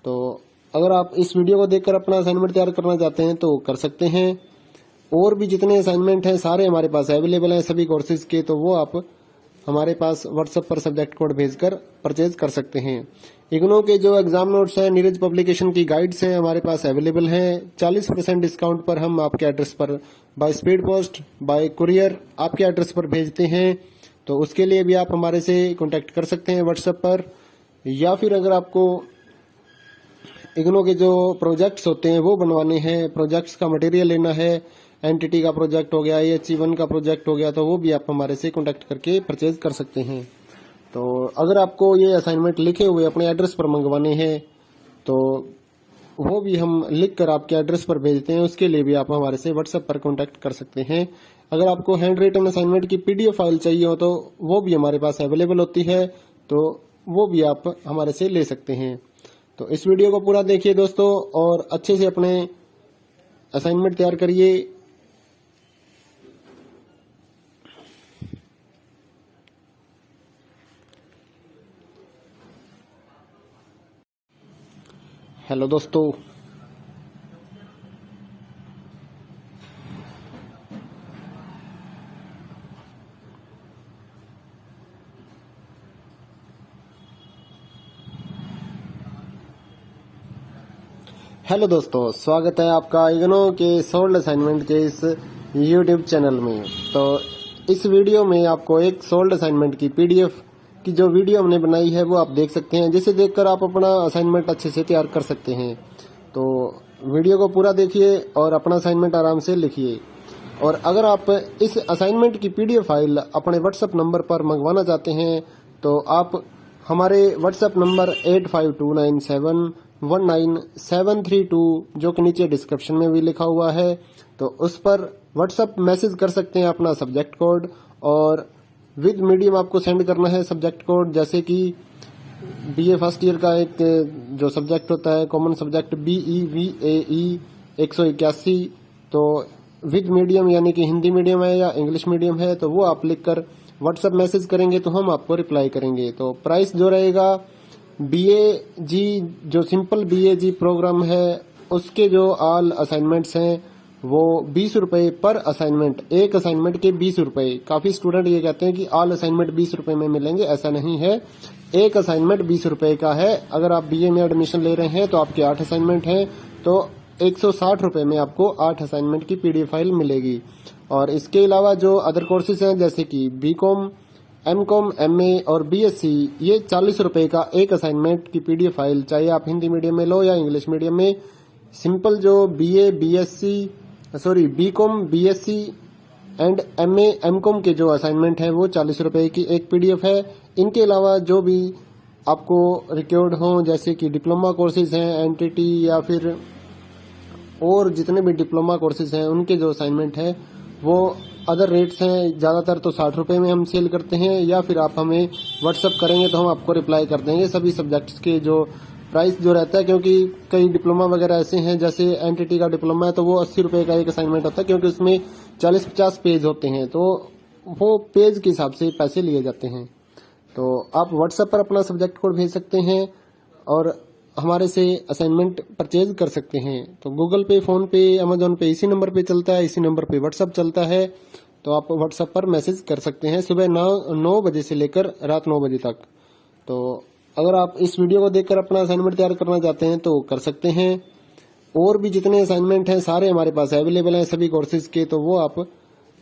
तो अगर आप इस वीडियो को देखकर अपना असाइनमेंट तैयार करना चाहते हैं तो कर सकते हैं। और भी जितने असाइनमेंट हैं सारे हमारे पास अवेलेबल हैं सभी कोर्सेज के, तो वो आप हमारे पास व्हाट्सएप पर सब्जेक्ट कोड भेजकर परचेज कर सकते हैं। इग्नो के जो एग्जाम नोट्स हैं, नीरज पब्लिकेशन की गाइड्स हैं, हमारे पास अवेलेबल हैं। 40% डिस्काउंट पर हम आपके एड्रेस पर by speed post, bye courier आपके एड्रेस पर भेजते हैं। तो उसके लिए भी आप हमारे से कांटेक्ट कर सकते हैं व्हाट्सएप पर। या फिर अगर आपको इग्नो के जो प्रोजेक्ट्स होते हैं वो बनवाने हैं, प्रोजेक्ट्स का मटेरियल लेना है, एनटीटी का प्रोजेक्ट हो गया, AHE1 का प्रोजेक्ट हो गया, तो वो भी आप हमारे से कांटेक्ट करके परचेज कर सकते हैं। तो अगर आपको ये असाइनमेंट लिखे हुए अपने एड्रेस पर मंगवाने हैं तो वो भी हम लिख कर आपके एड्रेस पर भेजते हैं, उसके लिए भी आप हमारे से व्हाट्सएप पर कांटेक्ट कर सकते हैं। अगर आपको हैंड रिटन असाइनमेंट की पीडीएफ फाइल चाहिए हो तो वो भी हमारे पास अवेलेबल होती है, तो वो भी आप हमारे से ले सकते हैं। तो इस वीडियो को पूरा देखिए दोस्तों और अच्छे से अपने असाइनमेंट तैयार करिए। हेलो दोस्तों, स्वागत है आपका इग्नो के सोल्ड असाइनमेंट के इस यूट्यूब चैनल में। तो इस वीडियो में आपको एक सोल्ड असाइनमेंट की पीडीएफ की जो वीडियो हमने बनाई है वो आप देख सकते हैं, जिसे देखकर आप अपना असाइनमेंट अच्छे से तैयार कर सकते हैं। तो वीडियो को पूरा देखिए और अपना असाइनमेंट आराम से लिखिए। और अगर आप इस असाइनमेंट की पीडीएफ फाइल अपने व्हाट्सएप नंबर पर मंगवाना चाहते हैं तो आप हमारे व्हाट्सएप नंबर 8529719732 जो कि नीचे डिस्क्रिप्शन में भी लिखा हुआ है, तो उस पर व्हाट्सएप मैसेज कर सकते हैं अपना सब्जेक्ट कोड, और विद मीडियम आपको सेंड करना है सब्जेक्ट कोड। जैसे कि बीए फर्स्ट ईयर का एक जो सब्जेक्ट होता है कॉमन सब्जेक्ट BEVAE 181, तो विद मीडियम यानी कि हिंदी मीडियम है या इंग्लिश मीडियम है तो वो आप लिखकर व्हाट्सएप मैसेज करेंगे तो हम आपको रिप्लाई करेंगे। तो प्राइस जो रहेगा BAG जो सिंपल BAG प्रोग्राम है उसके जो ऑल असाइनमेंट्स हैं वो 20 रुपए पर असाइनमेंट, एक असाइनमेंट के 20 रुपए। काफी स्टूडेंट ये कहते हैं कि ऑल असाइनमेंट 20 रुपए में मिलेंगे, ऐसा नहीं है। एक असाइनमेंट 20 रुपए का है। अगर आप बीए में एडमिशन ले रहे हैं तो आपके 8 असाइनमेंट हैं, तो 160 रुपए में आपको 8 असाइनमेंट की पीडीएफ फाइल मिलेगी। और इसके अलावा जो अदर कोर्सेज हैं जैसे कि बीकॉम, एमकॉम, एमए और बीएससी, ये 40 रुपए का एक असाइनमेंट की पीडीएफ फाइल, चाहे आप हिंदी मीडियम में लो या इंग्लिश मीडियम में। सिंपल जो BCom, BSc and MA, MCom के जो असाइनमेंट हैं वो 40 रुपए की एक पीडीएफ है। इनके अलावा जो भी आपको रिक्वायर्ड हो जैसे कि डिप्लोमा कोर्सेज हैं, एनटीटी या फिर और जितने भी डिप्लोमा कोर्सेज हैं उनके जो असाइनमेंट है वो अदर रेट्स हैं। ज्यादातर तो 60 रुपए में हम सेल करते हैं, या फिर आप हमें व्हाट्सएप करेंगे तो हम आपको रिप्लाई कर देंगे सभी सब्जेक्ट्स के जो प्राइस जो रहता है, क्योंकि कई डिप्लोमा वगैरह ऐसे हैं, जैसे एनटीटी का डिप्लोमा है तो वो 80 रुपए का एक असाइनमेंट होता है, क्योंकि उसमें 40-50 पेज होते हैं, तो वो पेज के हिसाब से पैसे लिए जाते हैं। तो आप व्हाट्सएप पर अपना सब्जेक्ट कोड भेज सकते हैं और हमारे से असाइनमेंट परचेज कर सकते हैं। तो गूगल पे, फोन पे, अमेजोन पे इसी नंबर पे चलता है, इसी नंबर पे व्हाट्सएप चलता है। तो आप व्हाट्सएप पर मैसेज कर सकते हैं सुबह 9 बजे से लेकर रात 9 बजे तक। तो अगर आप इस वीडियो को देखकर अपना असाइनमेंट तैयार करना चाहते हैं तो कर सकते हैं। और भी जितने असाइनमेंट हैं सारे हमारे पास अवेलेबल हैं सभी कोर्सेज के, तो वो आप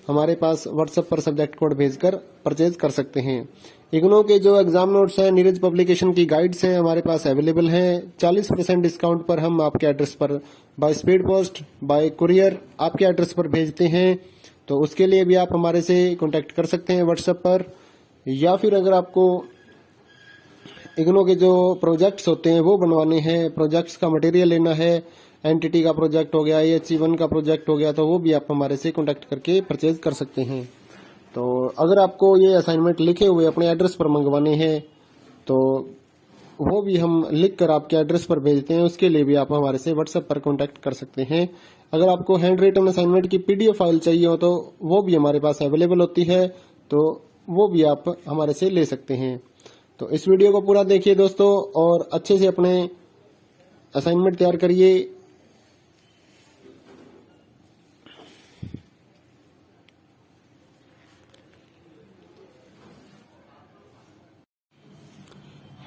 हमारे पास व्हाट्सएप पर सब्जेक्ट कोड भेजकर परचेज कर सकते हैं। इग्नो के जो एग्जाम नोट्स हैं, नीरज पब्लिकेशन की गाइड्स हैं, हमारे पास अवेलेबल हैं। 40% डिस्काउंट पर हम आपके एड्रेस पर by speed post, bye courier आपके एड्रेस पर भेजते हैं। तो उसके लिए भी आप हमारे से कांटेक्ट कर सकते हैं व्हाट्सएप पर। या फिर अगर आपको इग्नो के जो प्रोजेक्ट्स होते हैं वो बनवाने हैं, प्रोजेक्ट्स का मटेरियल लेना है, एनटीटी का प्रोजेक्ट हो गया, IHE1 का प्रोजेक्ट हो गया, तो वो भी आप हमारे से कांटेक्ट करके परचेज कर सकते हैं। तो अगर आपको ये असाइनमेंट लिखे हुए अपने एड्रेस पर मंगवाने हैं तो वो भी हम लिख कर आपके एड्रेस पर भेजते हैं, उसके लिए भी आप हमारे से व्हाट्सएप पर कांटेक्ट कर सकते हैं। अगर आपको हैंड रिटन असाइनमेंट की PDF फाइल चाहिए हो तो वो भी हमारे पास अवेलेबल होती है, तो वो भी आप हमारे से ले सकते हैं। तो इस वीडियो को पूरा देखिए दोस्तों और अच्छे से अपने असाइनमेंट तैयार करिए।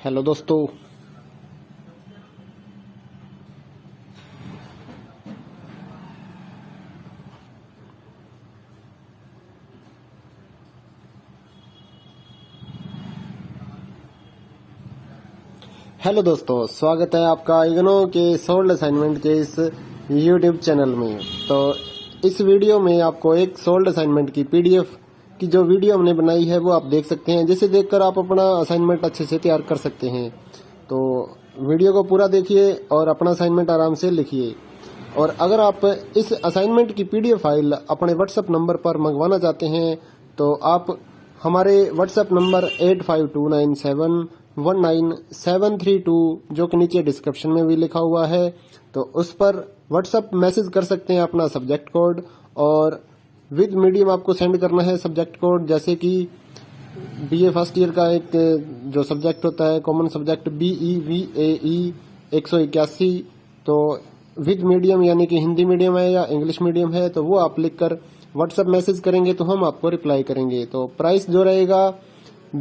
हेलो दोस्तों, स्वागत है आपका इग्नो के सोल्ड असाइनमेंट के इस YouTube चैनल में। तो इस वीडियो में आपको एक सोल्ड असाइनमेंट की PDF की जो वीडियो हमने बनाई है वो आप देख सकते हैं, जिसे देखकर आप अपना असाइनमेंट अच्छे से तैयार कर सकते हैं। तो वीडियो को पूरा देखिए और अपना असाइनमेंट आराम से लिखिए। और अगर आप इस असाइनमेंट की PDF फाइल अपने व्हाट्सएप नंबर पर मंगवाना चाहते हैं तो आप हमारे व्हाट्सएप नंबर 8529719732 जो कि नीचे डिस्क्रिप्शन में भी लिखा हुआ है, तो उस पर व्हाट्सएप मैसेज कर सकते हैं अपना सब्जेक्ट कोड, और विद मीडियम आपको सेंड करना है सब्जेक्ट कोड। जैसे कि BA फर्स्ट ईयर का एक जो सब्जेक्ट होता है कॉमन सब्जेक्ट BEVAE 181, तो विद मीडियम यानी कि हिंदी मीडियम है या इंग्लिश मीडियम है, तो वो आप लिखकर व्हाट्सएप मैसेज करेंगे तो हम आपको रिप्लाई करेंगे। तो प्राइस जो रहेगा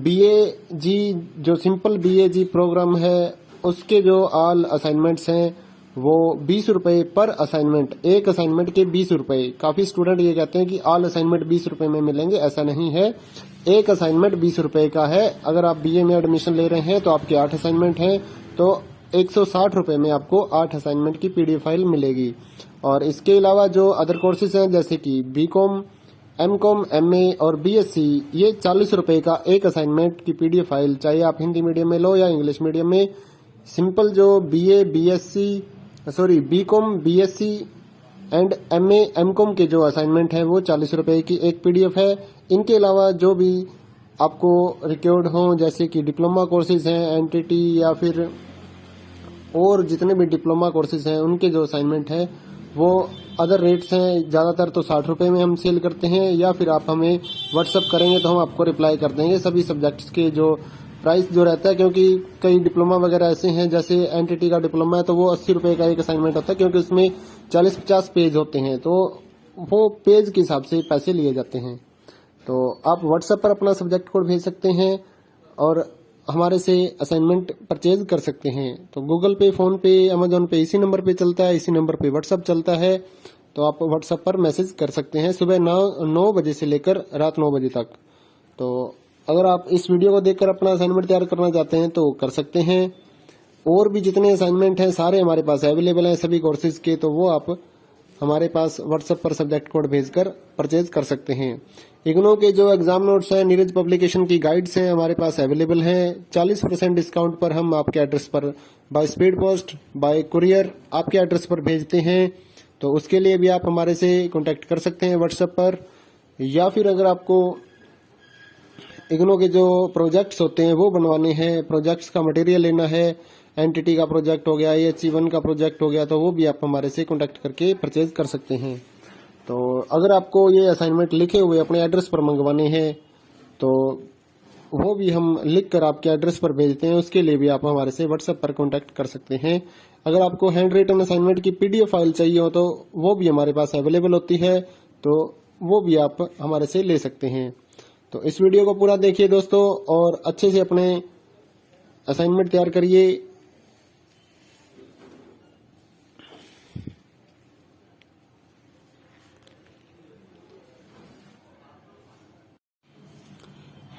BAG जो सिंपल BAG प्रोग्राम है उसके जो ऑल असाइनमेंट्स हैं वो 20 रुपए पर असाइनमेंट, एक असाइनमेंट के 20 रुपए। काफी स्टूडेंट ये कहते हैं कि ऑल असाइनमेंट 20 रुपए में मिलेंगे, ऐसा नहीं है। एक असाइनमेंट 20 रुपए का है। अगर आप BA में एडमिशन ले रहे हैं तो आपके 8 असाइनमेंट हैं, तो 160 रुपए में आपको 8 असाइनमेंट की PDF फाइल मिलेगी। और इसके अलावा जो अदर कोर्सेज हैं जैसे कि BCom, MCom, MA और BSc, ये 40 रुपए का एक असाइनमेंट की PDF फाइल, चाहे आप हिंदी मीडियम में लो या इंग्लिश मीडियम में। सिंपल जो BCom, BSc and MA, MCom के जो असाइनमेंट है वो 40 रुपए की एक PDF है। इनके अलावा जो भी आपको रिक्वायर्ड हो, जैसे कि डिप्लोमा कोर्सेज हैं, एनटीटी या फिर और जितने भी डिप्लोमा कोर्सेज हैं उनके जो असाइनमेंट है वो अदर रेट्स हैं। ज्यादातर तो 60 रुपए में हम सेल करते हैं, या फिर आप हमें व्हाट्सएप करेंगे तो हम आपको रिप्लाई कर देंगे सभी सब्जेक्ट्स के जो प्राइस जो रहता है। क्योंकि कई डिप्लोमा वगैरह ऐसे हैं, जैसे एनटीटी का डिप्लोमा है तो वो 80 रुपए का एक असाइनमेंट होता है, क्योंकि उसमें 40-50 पेज होते हैं, तो वो पेज के हिसाब से पैसे लिए जाते हैं। तो आप व्हाट्सएप पर अपना सब्जेक्ट कोड भेज सकते हैं और हमारे से असाइनमेंट परचेज कर सकते हैं। तो गूगल पे, फोन पे, अमेजोन पे इसी नंबर पे चलता है, इसी नंबर पे व्हाट्सएप चलता है। तो आप व्हाट्सएप पर मैसेज कर सकते हैं सुबह 9 बजे से लेकर रात 9 बजे तक। तो अगर आप इस वीडियो को देखकर अपना असाइनमेंट तैयार करना चाहते हैं तो कर सकते हैं। और भी जितने असाइनमेंट हैं सारे हमारे पास अवेलेबल हैं सभी कोर्सेज के, तो वो आप हमारे पास व्हाट्सएप पर सब्जेक्ट कोड भेजकर परचेज कर सकते हैं। इग्नो के जो एग्जाम नोट्स हैं, नीरज पब्लिकेशन की गाइड्स हैं, हमारे पास अवेलेबल हैं। 40% डिस्काउंट पर हम आपके एड्रेस पर by speed post, bye courier आपके एड्रेस पर भेजते हैं। तो उसके लिए भी आप हमारे से कांटेक्ट कर सकते हैं व्हाट्सएप पर। या फिर अगर आपको इग्नो के जो प्रोजेक्ट्स होते हैं वो बनवाने हैं, प्रोजेक्ट्स का मटेरियल लेना है, एंटिटी का प्रोजेक्ट हो गया, AHC1 का प्रोजेक्ट हो गया, तो वो भी आप हमारे से कॉन्टेक्ट करके परचेज कर सकते हैं। तो अगर आपको ये असाइनमेंट लिखे हुए अपने एड्रेस पर मंगवाने हैं तो वो भी हम लिख कर आपके एड्रेस पर भेजते हैं। उसके लिए भी आप हमारे से व्हाट्सएप पर कॉन्टैक्ट कर सकते हैं। अगर आपको हैंड रिटन असाइनमेंट की PDF फाइल चाहिए हो तो वो भी हमारे पास अवेलेबल होती है, तो वो भी आप हमारे से ले सकते हैं। तो इस वीडियो को पूरा देखिए दोस्तों और अच्छे से अपने असाइनमेंट तैयार करिए।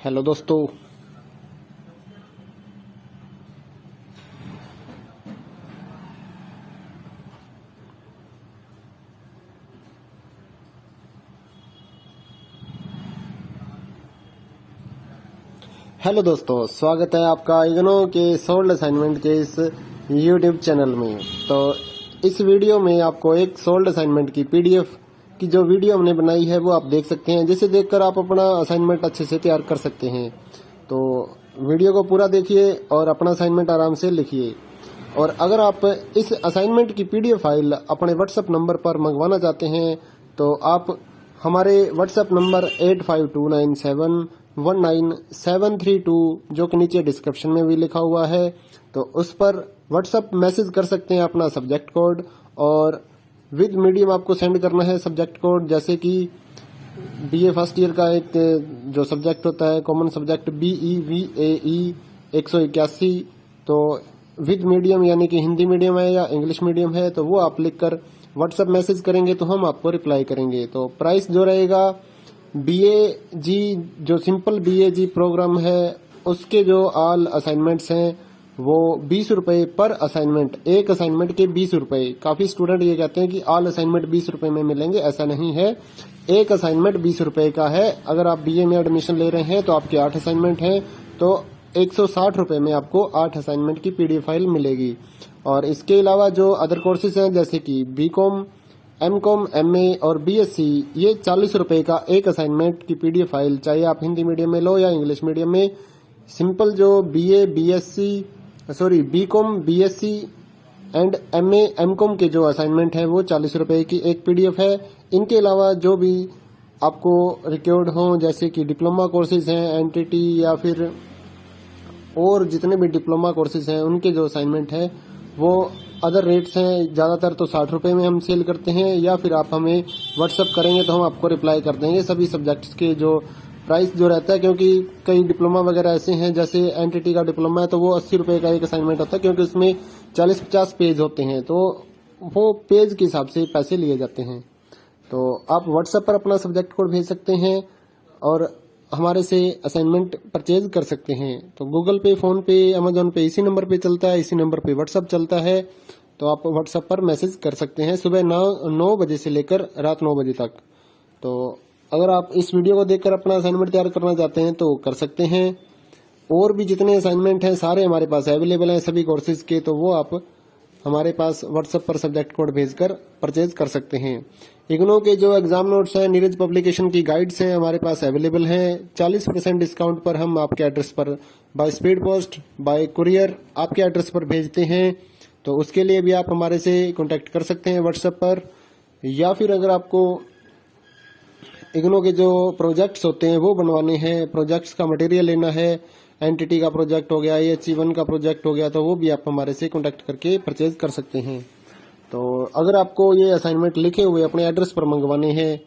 हेलो दोस्तों, स्वागत है आपका इग्नो के सोल्ड असाइनमेंट के इस YouTube चैनल में। तो इस वीडियो में आपको एक सोल्ड असाइनमेंट की PDF की जो वीडियो हमने बनाई है वो आप देख सकते हैं, जिसे देखकर आप अपना असाइनमेंट अच्छे से तैयार कर सकते हैं। तो वीडियो को पूरा देखिए और अपना असाइनमेंट आराम से लिखिए। और अगर आप इस असाइनमेंट की PDF फाइल अपने व्हाट्सएप नंबर पर मंगवाना चाहते हैं तो आप हमारे व्हाट्सएप नंबर 8529719732 जो कि नीचे डिस्क्रिप्शन में भी लिखा हुआ है, तो उस पर व्हाट्सएप मैसेज कर सकते हैं अपना सब्जेक्ट कोड, और विद मीडियम आपको सेंड करना है सब्जेक्ट कोड। जैसे कि BA फर्स्ट ईयर का एक जो सब्जेक्ट होता है कॉमन सब्जेक्ट BEVAE 181, तो विद मीडियम यानी कि हिंदी मीडियम है या इंग्लिश मीडियम है, तो वो आप लिखकर व्हाट्सएप मैसेज करेंगे तो हम आपको रिप्लाई करेंगे। तो प्राइस जो रहेगा BAG जो सिंपल BAG प्रोग्राम है उसके जो ऑल असाइनमेंट्स हैं वो 20 रुपए पर असाइनमेंट, एक असाइनमेंट के 20 रुपए। काफी स्टूडेंट ये कहते हैं कि ऑल असाइनमेंट 20 रुपए में मिलेंगे, ऐसा नहीं है। एक असाइनमेंट 20 रुपए का है। अगर आप BA में एडमिशन ले रहे हैं तो आपके 8 असाइनमेंट हैं, तो 160 रुपए में आपको 8 असाइनमेंट की PDF फाइल मिलेगी। और इसके अलावा जो अदर कोर्सेज हैं जैसे कि BCom, MCom, MA और BSc, ये 40 रुपए का एक असाइनमेंट की PDF फाइल, चाहे आप हिंदी मीडियम में लो या इंग्लिश मीडियम में। सिंपल जो BCom, BSc and MA, MCom के जो असाइनमेंट है वो 40 रुपए की एक PDF है। इनके अलावा जो भी आपको रिक्वायर्ड हो जैसे कि डिप्लोमा कोर्सेज हैं, एनटीटी या फिर और जितने भी डिप्लोमा कोर्सेज हैं उनके जो असाइनमेंट है वो अदर रेट्स हैं। ज्यादातर तो 60 रुपए में हम सेल करते हैं, या फिर आप हमें व्हाट्सएप करेंगे तो हम आपको रिप्लाई कर देंगे सभी सब्जेक्ट्स के जो प्राइस जो रहता है। क्योंकि कई डिप्लोमा वगैरह ऐसे हैं, जैसे एनटीटी का डिप्लोमा है तो वो 80 रुपए का एक असाइनमेंट होता है, क्योंकि उसमें 40-50 पेज होते हैं, तो वो पेज के हिसाब से पैसे लिए जाते हैं। तो आप व्हाट्सएप पर अपना सब्जेक्ट कोड भेज सकते हैं और हमारे से असाइनमेंट परचेज कर सकते हैं। तो गूगल पे, फोन पे, अमेजोन पे इसी नंबर पे चलता है, इसी नंबर पे व्हाट्सएप चलता है। तो आप व्हाट्सएप पर मैसेज कर सकते हैं सुबह 9 बजे से लेकर रात 9 बजे तक। तो अगर आप इस वीडियो को देखकर अपना असाइनमेंट तैयार करना चाहते हैं तो कर सकते हैं। और भी जितने असाइनमेंट हैं सारे हमारे पास अवेलेबल हैं सभी कोर्सेज के, तो वो आप हमारे पास व्हाट्सएप पर सब्जेक्ट कोड भेजकर परचेज कर सकते हैं। इग्नो के जो एग्जाम नोट्स हैं, नीरज पब्लिकेशन की गाइड्स हैं हमारे पास अवेलेबल हैं। 40% डिस्काउंट पर हम आपके एड्रेस पर by speed post, bye courier आपके एड्रेस पर भेजते हैं। तो उसके लिए भी आप हमारे से कांटेक्ट कर सकते हैं व्हाट्सएप पर, या फिर अगर आपको इग्नो के जो प्रोजेक्ट्स होते हैं वो बनवाने हैं, प्रोजेक्ट्स का मटेरियल लेना है, एंटिटी का प्रोजेक्ट हो गया, AHC1 का प्रोजेक्ट हो गया, तो वो भी आप हमारे से कांटेक्ट करके परचेज कर सकते हैं। तो अगर आपको ये असाइनमेंट लिखे हुए अपने एड्रेस पर मंगवाने हैं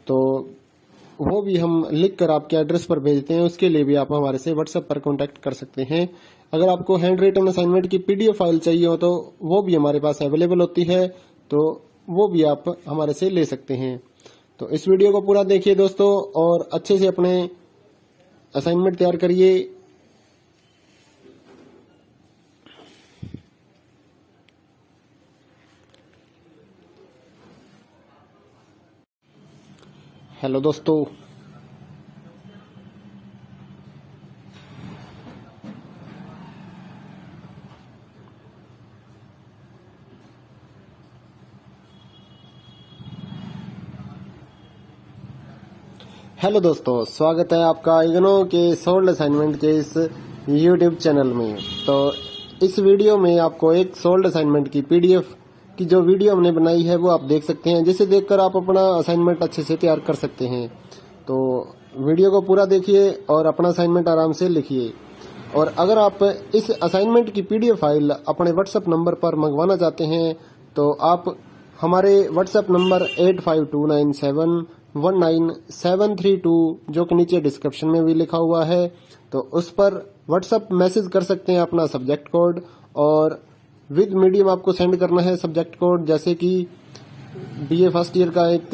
तो वो भी हम लिख कर आपके एड्रेस पर भेजते हैं। उसके लिए भी आप हमारे से व्हाट्सएप पर कांटेक्ट कर सकते हैं। अगर आपको हैंड रिटन असाइनमेंट की PDF फाइल चाहिए हो तो वो भी हमारे पास अवेलेबल होती है, तो वो भी आप हमारे से ले सकते हैं। तो इस वीडियो को पूरा देखिए दोस्तों और अच्छे से अपने असाइनमेंट तैयार करिए। हेलो दोस्तों, स्वागत है आपका इग्नो के सोल्ड असाइनमेंट के इस YouTube चैनल में। तो इस वीडियो में आपको एक सोल्ड असाइनमेंट की पीडीएफ की जो वीडियो हमने बनाई है वो आप देख सकते हैं, जिसे देखकर आप अपना असाइनमेंट अच्छे से तैयार कर सकते हैं। तो वीडियो को पूरा देखिए और अपना असाइनमेंट आराम से लिखिए। और अगर आप इस असाइनमेंट की पीडीएफ फाइल अपने व्हाट्सएप नंबर पर मंगवाना चाहते हैं तो आप हमारे व्हाट्सएप नंबर 8529719732 जो कि नीचे डिस्क्रिप्शन में भी लिखा हुआ है, तो उस पर व्हाट्सएप मैसेज कर सकते हैं अपना सब्जेक्ट कोड, और विद मीडियम आपको सेंड करना है सब्जेक्ट कोड। जैसे कि बीए फर्स्ट ईयर का एक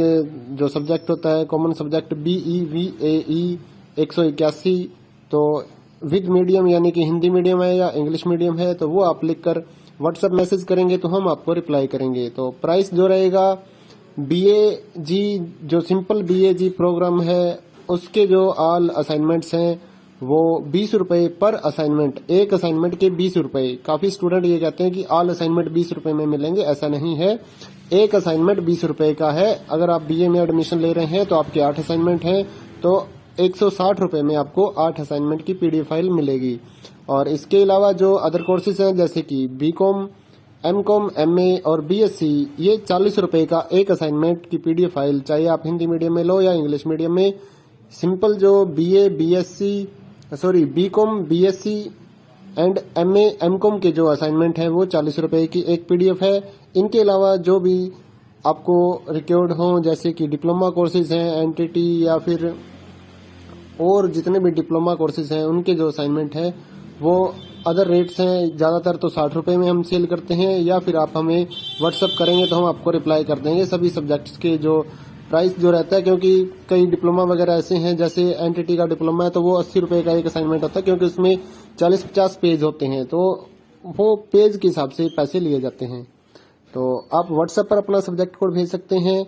जो सब्जेक्ट होता है कॉमन सब्जेक्ट BEVAE 181, तो विद मीडियम यानी कि हिंदी मीडियम है या इंग्लिश मीडियम है तो वो आप लिखकर व्हाट्सएप मैसेज करेंगे तो हम आपको रिप्लाई करेंगे। तो प्राइस जो रहेगा BAG जो सिंपल BAG प्रोग्राम है उसके जो ऑल असाइनमेंट्स हैं वो 20 रुपए पर असाइनमेंट, एक असाइनमेंट के 20 रुपए। काफी स्टूडेंट ये कहते हैं कि ऑल असाइनमेंट 20 रुपए में मिलेंगे, ऐसा नहीं है। एक असाइनमेंट 20 रुपए का है। अगर आप BA में एडमिशन ले रहे हैं तो आपके 8 असाइनमेंट हैं तो 160 रुपए में आपको 8 असाइनमेंट की पीडीएफ फाइल मिलेगी। और इसके अलावा जो अदर कोर्सेज हैं जैसे कि BCom, MCom, MA और BSc, ये 40 रुपए का एक असाइनमेंट की पीडीएफ फाइल, चाहे आप हिंदी मीडियम में लो या इंग्लिश मीडियम में। सिंपल जो BCom, BSc and MA, MCom के जो असाइनमेंट है वो 40 रुपए की एक पीडीएफ है। इनके अलावा जो भी आपको रिक्वायर्ड हो जैसे कि डिप्लोमा कोर्सेज हैं, एनटीटी या फिर और जितने भी डिप्लोमा कोर्सेज हैं उनके जो असाइनमेंट है वो अदर रेट्स हैं। ज्यादातर तो 60 रुपए में हम सेल करते हैं, या फिर आप हमें व्हाट्सअप करेंगे तो हम आपको रिप्लाई कर देंगे सभी सब्जेक्ट्स के जो प्राइस जो रहता है। क्योंकि कई डिप्लोमा वगैरह ऐसे हैं, जैसे एनटीटी का डिप्लोमा है तो वो 80 रुपए का एक असाइनमेंट होता है, क्योंकि उसमें 40-50 पेज होते हैं तो वो पेज के हिसाब से पैसे लिए जाते हैं। तो आप व्हाट्सएप पर अपना सब्जेक्ट कोड भेज सकते हैं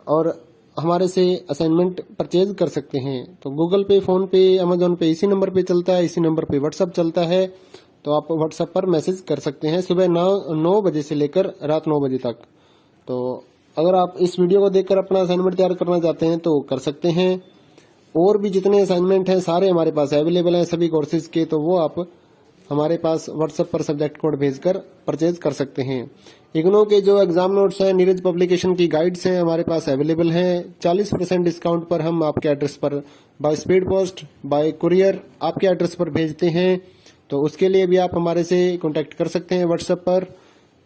और हमारे से असाइनमेंट परचेज कर सकते हैं। तो गूगल पे, फोन पे, अमेजोन पे इसी नंबर पे चलता है, इसी नंबर पे व्हाट्सएप चलता है। तो आप व्हाट्सएप पर मैसेज कर सकते हैं सुबह 9 बजे से लेकर रात 9 बजे तक। तो अगर आप इस वीडियो को देखकर अपना असाइनमेंट तैयार करना चाहते हैं तो कर सकते हैं। और भी जितने असाइनमेंट हैं सारे हमारे पास अवेलेबल हैं सभी कोर्सेज के, तो वो आप हमारे पास व्हाट्सएप पर सब्जेक्ट कोड भेजकर परचेज कर सकते हैं। इग्नो के जो एग्जाम नोट्स हैं, नीरज पब्लिकेशन की गाइड्स हैं हमारे पास अवेलेबल हैं। 40% डिस्काउंट पर हम आपके एड्रेस पर by speed post, bye courier आपके एड्रेस पर भेजते हैं। तो उसके लिए भी आप हमारे से कांटेक्ट कर सकते हैं व्हाट्सएप पर।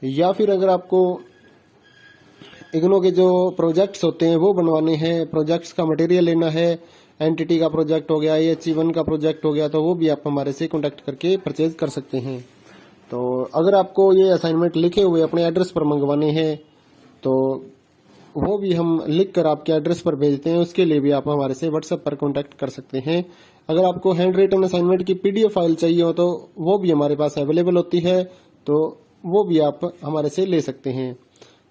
या फिर अगर आपको इग्नो के जो प्रोजेक्ट्स होते हैं वो बनवाने हैं, प्रोजेक्ट्स का मटेरियल लेना है, एनटीटी का प्रोजेक्ट हो गया, AHE1 का प्रोजेक्ट हो गया, तो वो भी आप हमारे से कांटेक्ट करके परचेज कर सकते हैं। तो अगर आपको ये असाइनमेंट लिखे हुए अपने एड्रेस पर मंगवाने हैं तो वो भी हम लिख कर आपके एड्रेस पर भेजते हैं, उसके लिए भी आप हमारे से व्हाट्सएप पर कांटेक्ट कर सकते हैं। अगर आपको हैंड रिटन असाइनमेंट की पीडीएफ फाइल चाहिए हो तो वो भी हमारे पास अवेलेबल होती है, तो वो भी आप हमारे से ले सकते हैं।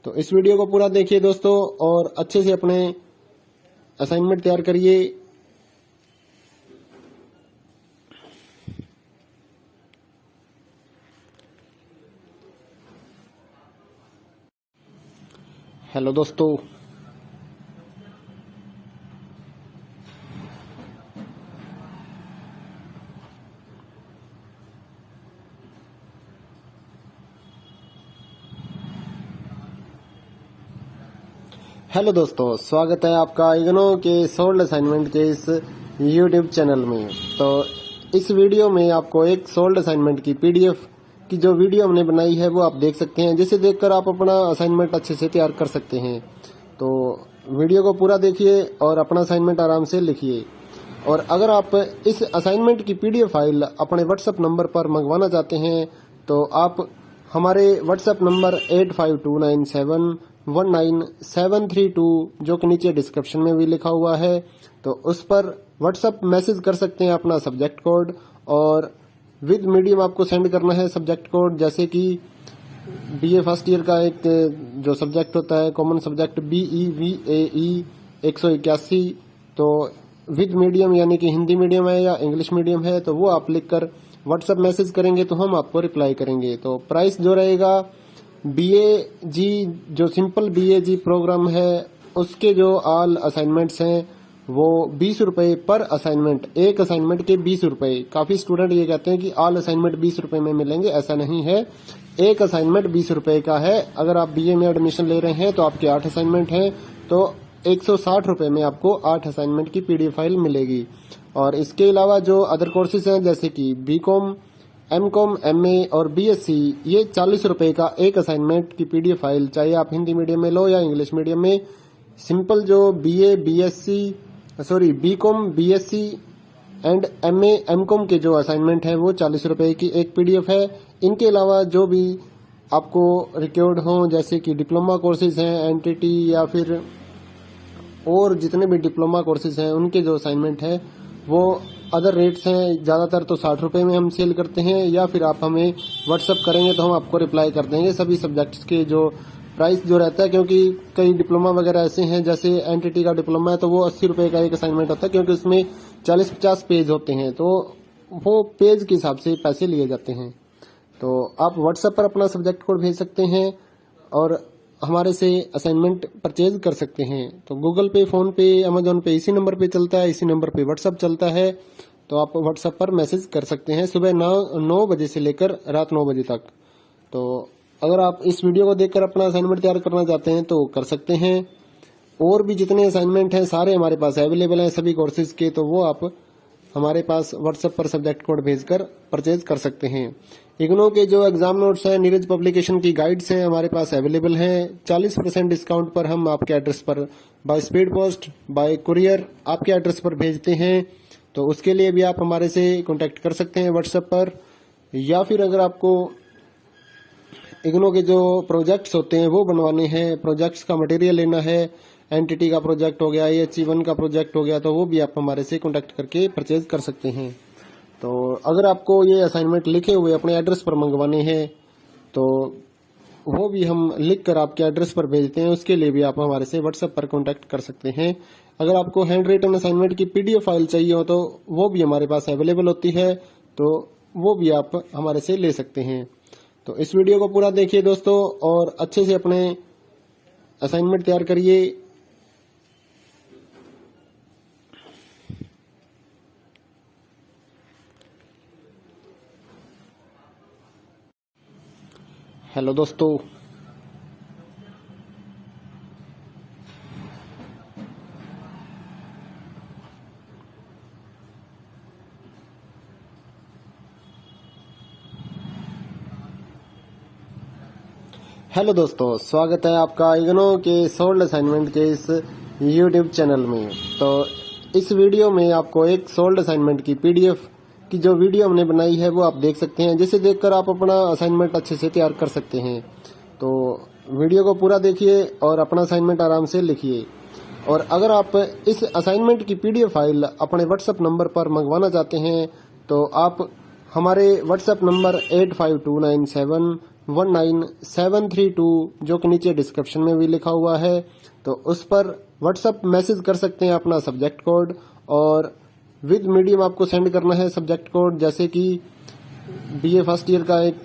तो इस वीडियो को पूरा देखिए दोस्तों और अच्छे से अपने असाइनमेंट तैयार करिए। हेलो दोस्तों, स्वागत है आपका इग्नो के सोल्ड असाइनमेंट के इस यूट्यूब चैनल में। तो इस वीडियो में आपको एक सोल्ड असाइनमेंट की पीडीएफ की जो वीडियो हमने बनाई है वो आप देख सकते हैं, जिसे देखकर आप अपना असाइनमेंट अच्छे से तैयार कर सकते हैं। तो वीडियो को पूरा देखिए और अपना असाइनमेंट आराम से लिखिए। और अगर आप इस असाइनमेंट की पीडीएफ फाइल अपने व्हाट्सएप नंबर पर मंगवाना चाहते हैं तो आप हमारे व्हाट्सएप नंबर 8529719732 जो कि नीचे डिस्क्रिप्शन में भी लिखा हुआ है, तो उस पर व्हाट्सएप मैसेज कर सकते हैं अपना सब्जेक्ट कोड, और विद मीडियम आपको सेंड करना है सब्जेक्ट कोड। जैसे कि BA फर्स्ट ईयर का एक जो सब्जेक्ट होता है कॉमन सब्जेक्ट BEVAE 181, तो विद मीडियम यानी कि हिंदी मीडियम है या इंग्लिश मीडियम है तो वो आप लिखकर व्हाट्सएप मैसेज करेंगे तो हम आपको रिप्लाई करेंगे। तो प्राइस जो रहेगा BAG जो सिंपल BAG प्रोग्राम है उसके जो ऑल असाइनमेंट्स हैं वो 20 रुपए पर असाइनमेंट, एक असाइनमेंट के 20 रुपए। काफी स्टूडेंट ये कहते हैं कि ऑल असाइनमेंट 20 रुपए में मिलेंगे, ऐसा नहीं है। एक असाइनमेंट 20 रुपए का है। अगर आप बीए में एडमिशन ले रहे हैं तो आपके 8 असाइनमेंट हैं, तो 160 रुपए में आपको 8 असाइनमेंट की पीडीएफ फाइल मिलेगी। और इसके अलावा जो अदर कोर्सेज हैं जैसे कि बीकॉम, एमकॉम, एमए और बीएससी, ये 40 रुपए का एक असाइनमेंट की पीडीएफ फाइल, चाहे आप हिंदी मीडियम में लो या इंग्लिश मीडियम में। सिंपल जो BCom, BSc and MA, MCom के जो असाइनमेंट है वो 40 रुपए की एक पीडीएफ है। इनके अलावा जो भी आपको रिक्वायर्ड हो, जैसे कि डिप्लोमा कोर्सेज हैं, एनटीटी या फिर और जितने भी डिप्लोमा कोर्सेज हैं, उनके जो असाइनमेंट है वो अदर रेट्स हैं। ज्यादातर तो 60 रुपए में हम सेल करते हैं, या फिर आप हमें व्हाट्सअप करेंगे तो हम आपको रिप्लाई कर देंगे सभी सब्जेक्ट्स के जो प्राइस जो रहता है। क्योंकि कई डिप्लोमा वगैरह ऐसे हैं, जैसे एनटीटी का डिप्लोमा है तो वो 80 रुपए का एक असाइनमेंट होता है, क्योंकि उसमें 40-50 पेज होते हैं, तो वो पेज के हिसाब से पैसे लिए जाते हैं। तो आप व्हाट्सएप पर अपना सब्जेक्ट कोड भेज सकते हैं और हमारे से असाइनमेंट परचेज कर सकते हैं। तो गूगल पे, फोन पे, अमेजोन पे इसी नंबर पे चलता है, इसी नंबर पे व्हाट्सएप चलता है। तो आप व्हाट्सएप पर मैसेज कर सकते हैं सुबह 9 बजे से लेकर रात 9 बजे तक। तो अगर आप इस वीडियो को देखकर अपना असाइनमेंट तैयार करना चाहते हैं तो कर सकते हैं। और भी जितने असाइनमेंट हैं सारे हमारे पास अवेलेबल हैं सभी कोर्सेज के, तो वो आप हमारे पास व्हाट्सएप पर सब्जेक्ट कोड भेजकर परचेज कर सकते हैं। इग्नो के जो एग्जाम नोट्स हैं, नीरज पब्लिकेशन की गाइड्स हैं, हमारे पास अवेलेबल हैं। 40% डिस्काउंट पर हम आपके एड्रेस पर by speed post, bye courier आपके एड्रेस पर भेजते हैं। तो उसके लिए भी आप हमारे से कांटेक्ट कर सकते हैं व्हाट्सएप पर। या फिर अगर आपको इग्नो के जो प्रोजेक्ट्स होते हैं वो बनवाने हैं, प्रोजेक्ट्स का मटेरियल लेना है, एनटीटी का प्रोजेक्ट हो गया, IHE1 का प्रोजेक्ट हो गया, तो वो भी आप हमारे से कांटेक्ट करके परचेज कर सकते हैं। तो अगर आपको ये असाइनमेंट लिखे हुए अपने एड्रेस पर मंगवाने हैं तो वो भी हम लिख कर आपके एड्रेस पर भेजते हैं, उसके लिए भी आप हमारे से व्हाट्सएप पर कांटेक्ट कर सकते हैं। अगर आपको हैंड रिटन असाइनमेंट की पीडीएफ फाइल चाहिए हो तो वो भी हमारे पास अवेलेबल होती है, तो वो भी आप हमारे से ले सकते हैं। तो इस वीडियो को पूरा देखिए दोस्तों और अच्छे से अपने असाइनमेंट तैयार करिए। हेलो दोस्तों, स्वागत है आपका इग्नो के सोल्ड असाइनमेंट के इस यूट्यूब चैनल में। तो इस वीडियो में आपको एक सोल्ड असाइनमेंट की पीडीएफ की जो वीडियो हमने बनाई है वो आप देख सकते हैं, जिसे देखकर आप अपना असाइनमेंट अच्छे से तैयार कर सकते हैं। तो वीडियो को पूरा देखिए और अपना असाइनमेंट आराम से लिखिए। और अगर आप इस असाइनमेंट की पीडीएफ फाइल अपने व्हाट्सएप नंबर पर मंगवाना चाहते हैं तो आप हमारे व्हाट्सएप नंबर 8529719732 जो कि नीचे डिस्क्रिप्शन में भी लिखा हुआ है, तो उस पर व्हाट्सएप मैसेज कर सकते हैं अपना सब्जेक्ट कोड, और विद मीडियम आपको सेंड करना है सब्जेक्ट कोड। जैसे कि बीए फर्स्ट ईयर का एक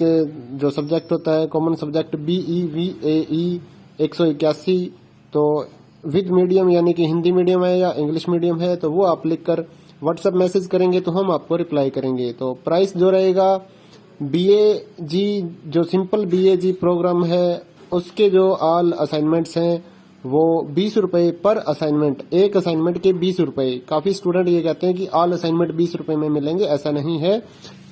जो सब्जेक्ट होता है कॉमन सब्जेक्ट BEVAE 181, तो विद मीडियम यानी कि हिंदी मीडियम है या इंग्लिश मीडियम है, तो वो आप लिखकर व्हाट्सएप मैसेज करेंगे तो हम आपको रिप्लाई करेंगे। तो प्राइस जो रहेगा BAG जो सिंपल BAG प्रोग्राम है उसके जो ऑल असाइनमेंट्स हैं वो 20 रुपए पर असाइनमेंट, एक असाइनमेंट के 20 रुपए। काफी स्टूडेंट ये कहते हैं कि ऑल असाइनमेंट 20 रुपए में मिलेंगे, ऐसा नहीं है।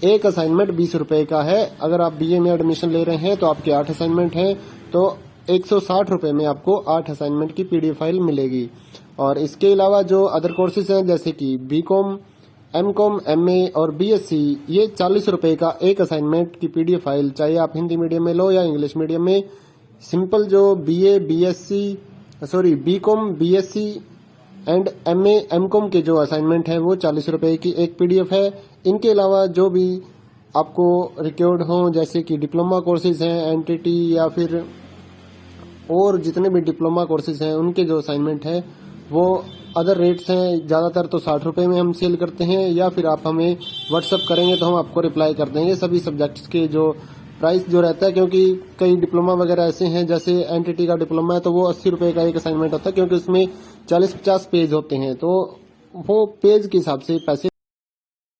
एक असाइनमेंट 20 रुपए का है। अगर आप बीए में एडमिशन ले रहे हैं तो आपके 8 असाइनमेंट हैं, तो 160 रुपए में आपको 8 असाइनमेंट की पीडीएफ फाइल मिलेगी। और इसके अलावा जो अदर कोर्सेज हैं जैसे कि बीकॉम, एमकॉम, एमए और बीएससी, ये 40 रुपए का एक असाइनमेंट की पीडीएफ फाइल, चाहे आप हिंदी मीडियम में लो या इंग्लिश मीडियम में। सिंपल जो BCom, BSc and MA, MCom के जो असाइनमेंट है वो 40 रुपए की एक पीडीएफ है। इनके अलावा जो भी आपको रिक्वायर्ड हो, जैसे कि डिप्लोमा कोर्सेज हैं, एनटीटी या फिर और जितने भी डिप्लोमा कोर्सेज हैं, उनके जो असाइनमेंट है वो अदर रेट्स हैं। ज्यादातर तो 60 रुपए में हम सेल करते हैं, या फिर आप हमें व्हाट्सअप करेंगे तो हम आपको रिप्लाई कर देंगे सभी सब्जेक्ट्स के जो प्राइस जो रहता है। क्योंकि कई डिप्लोमा वगैरह ऐसे हैं, जैसे एनटीटी का डिप्लोमा है तो वो 80 रुपए का एक असाइनमेंट होता है, क्योंकि उसमें 40-50 पेज होते हैं, तो वो पेज के हिसाब से पैसे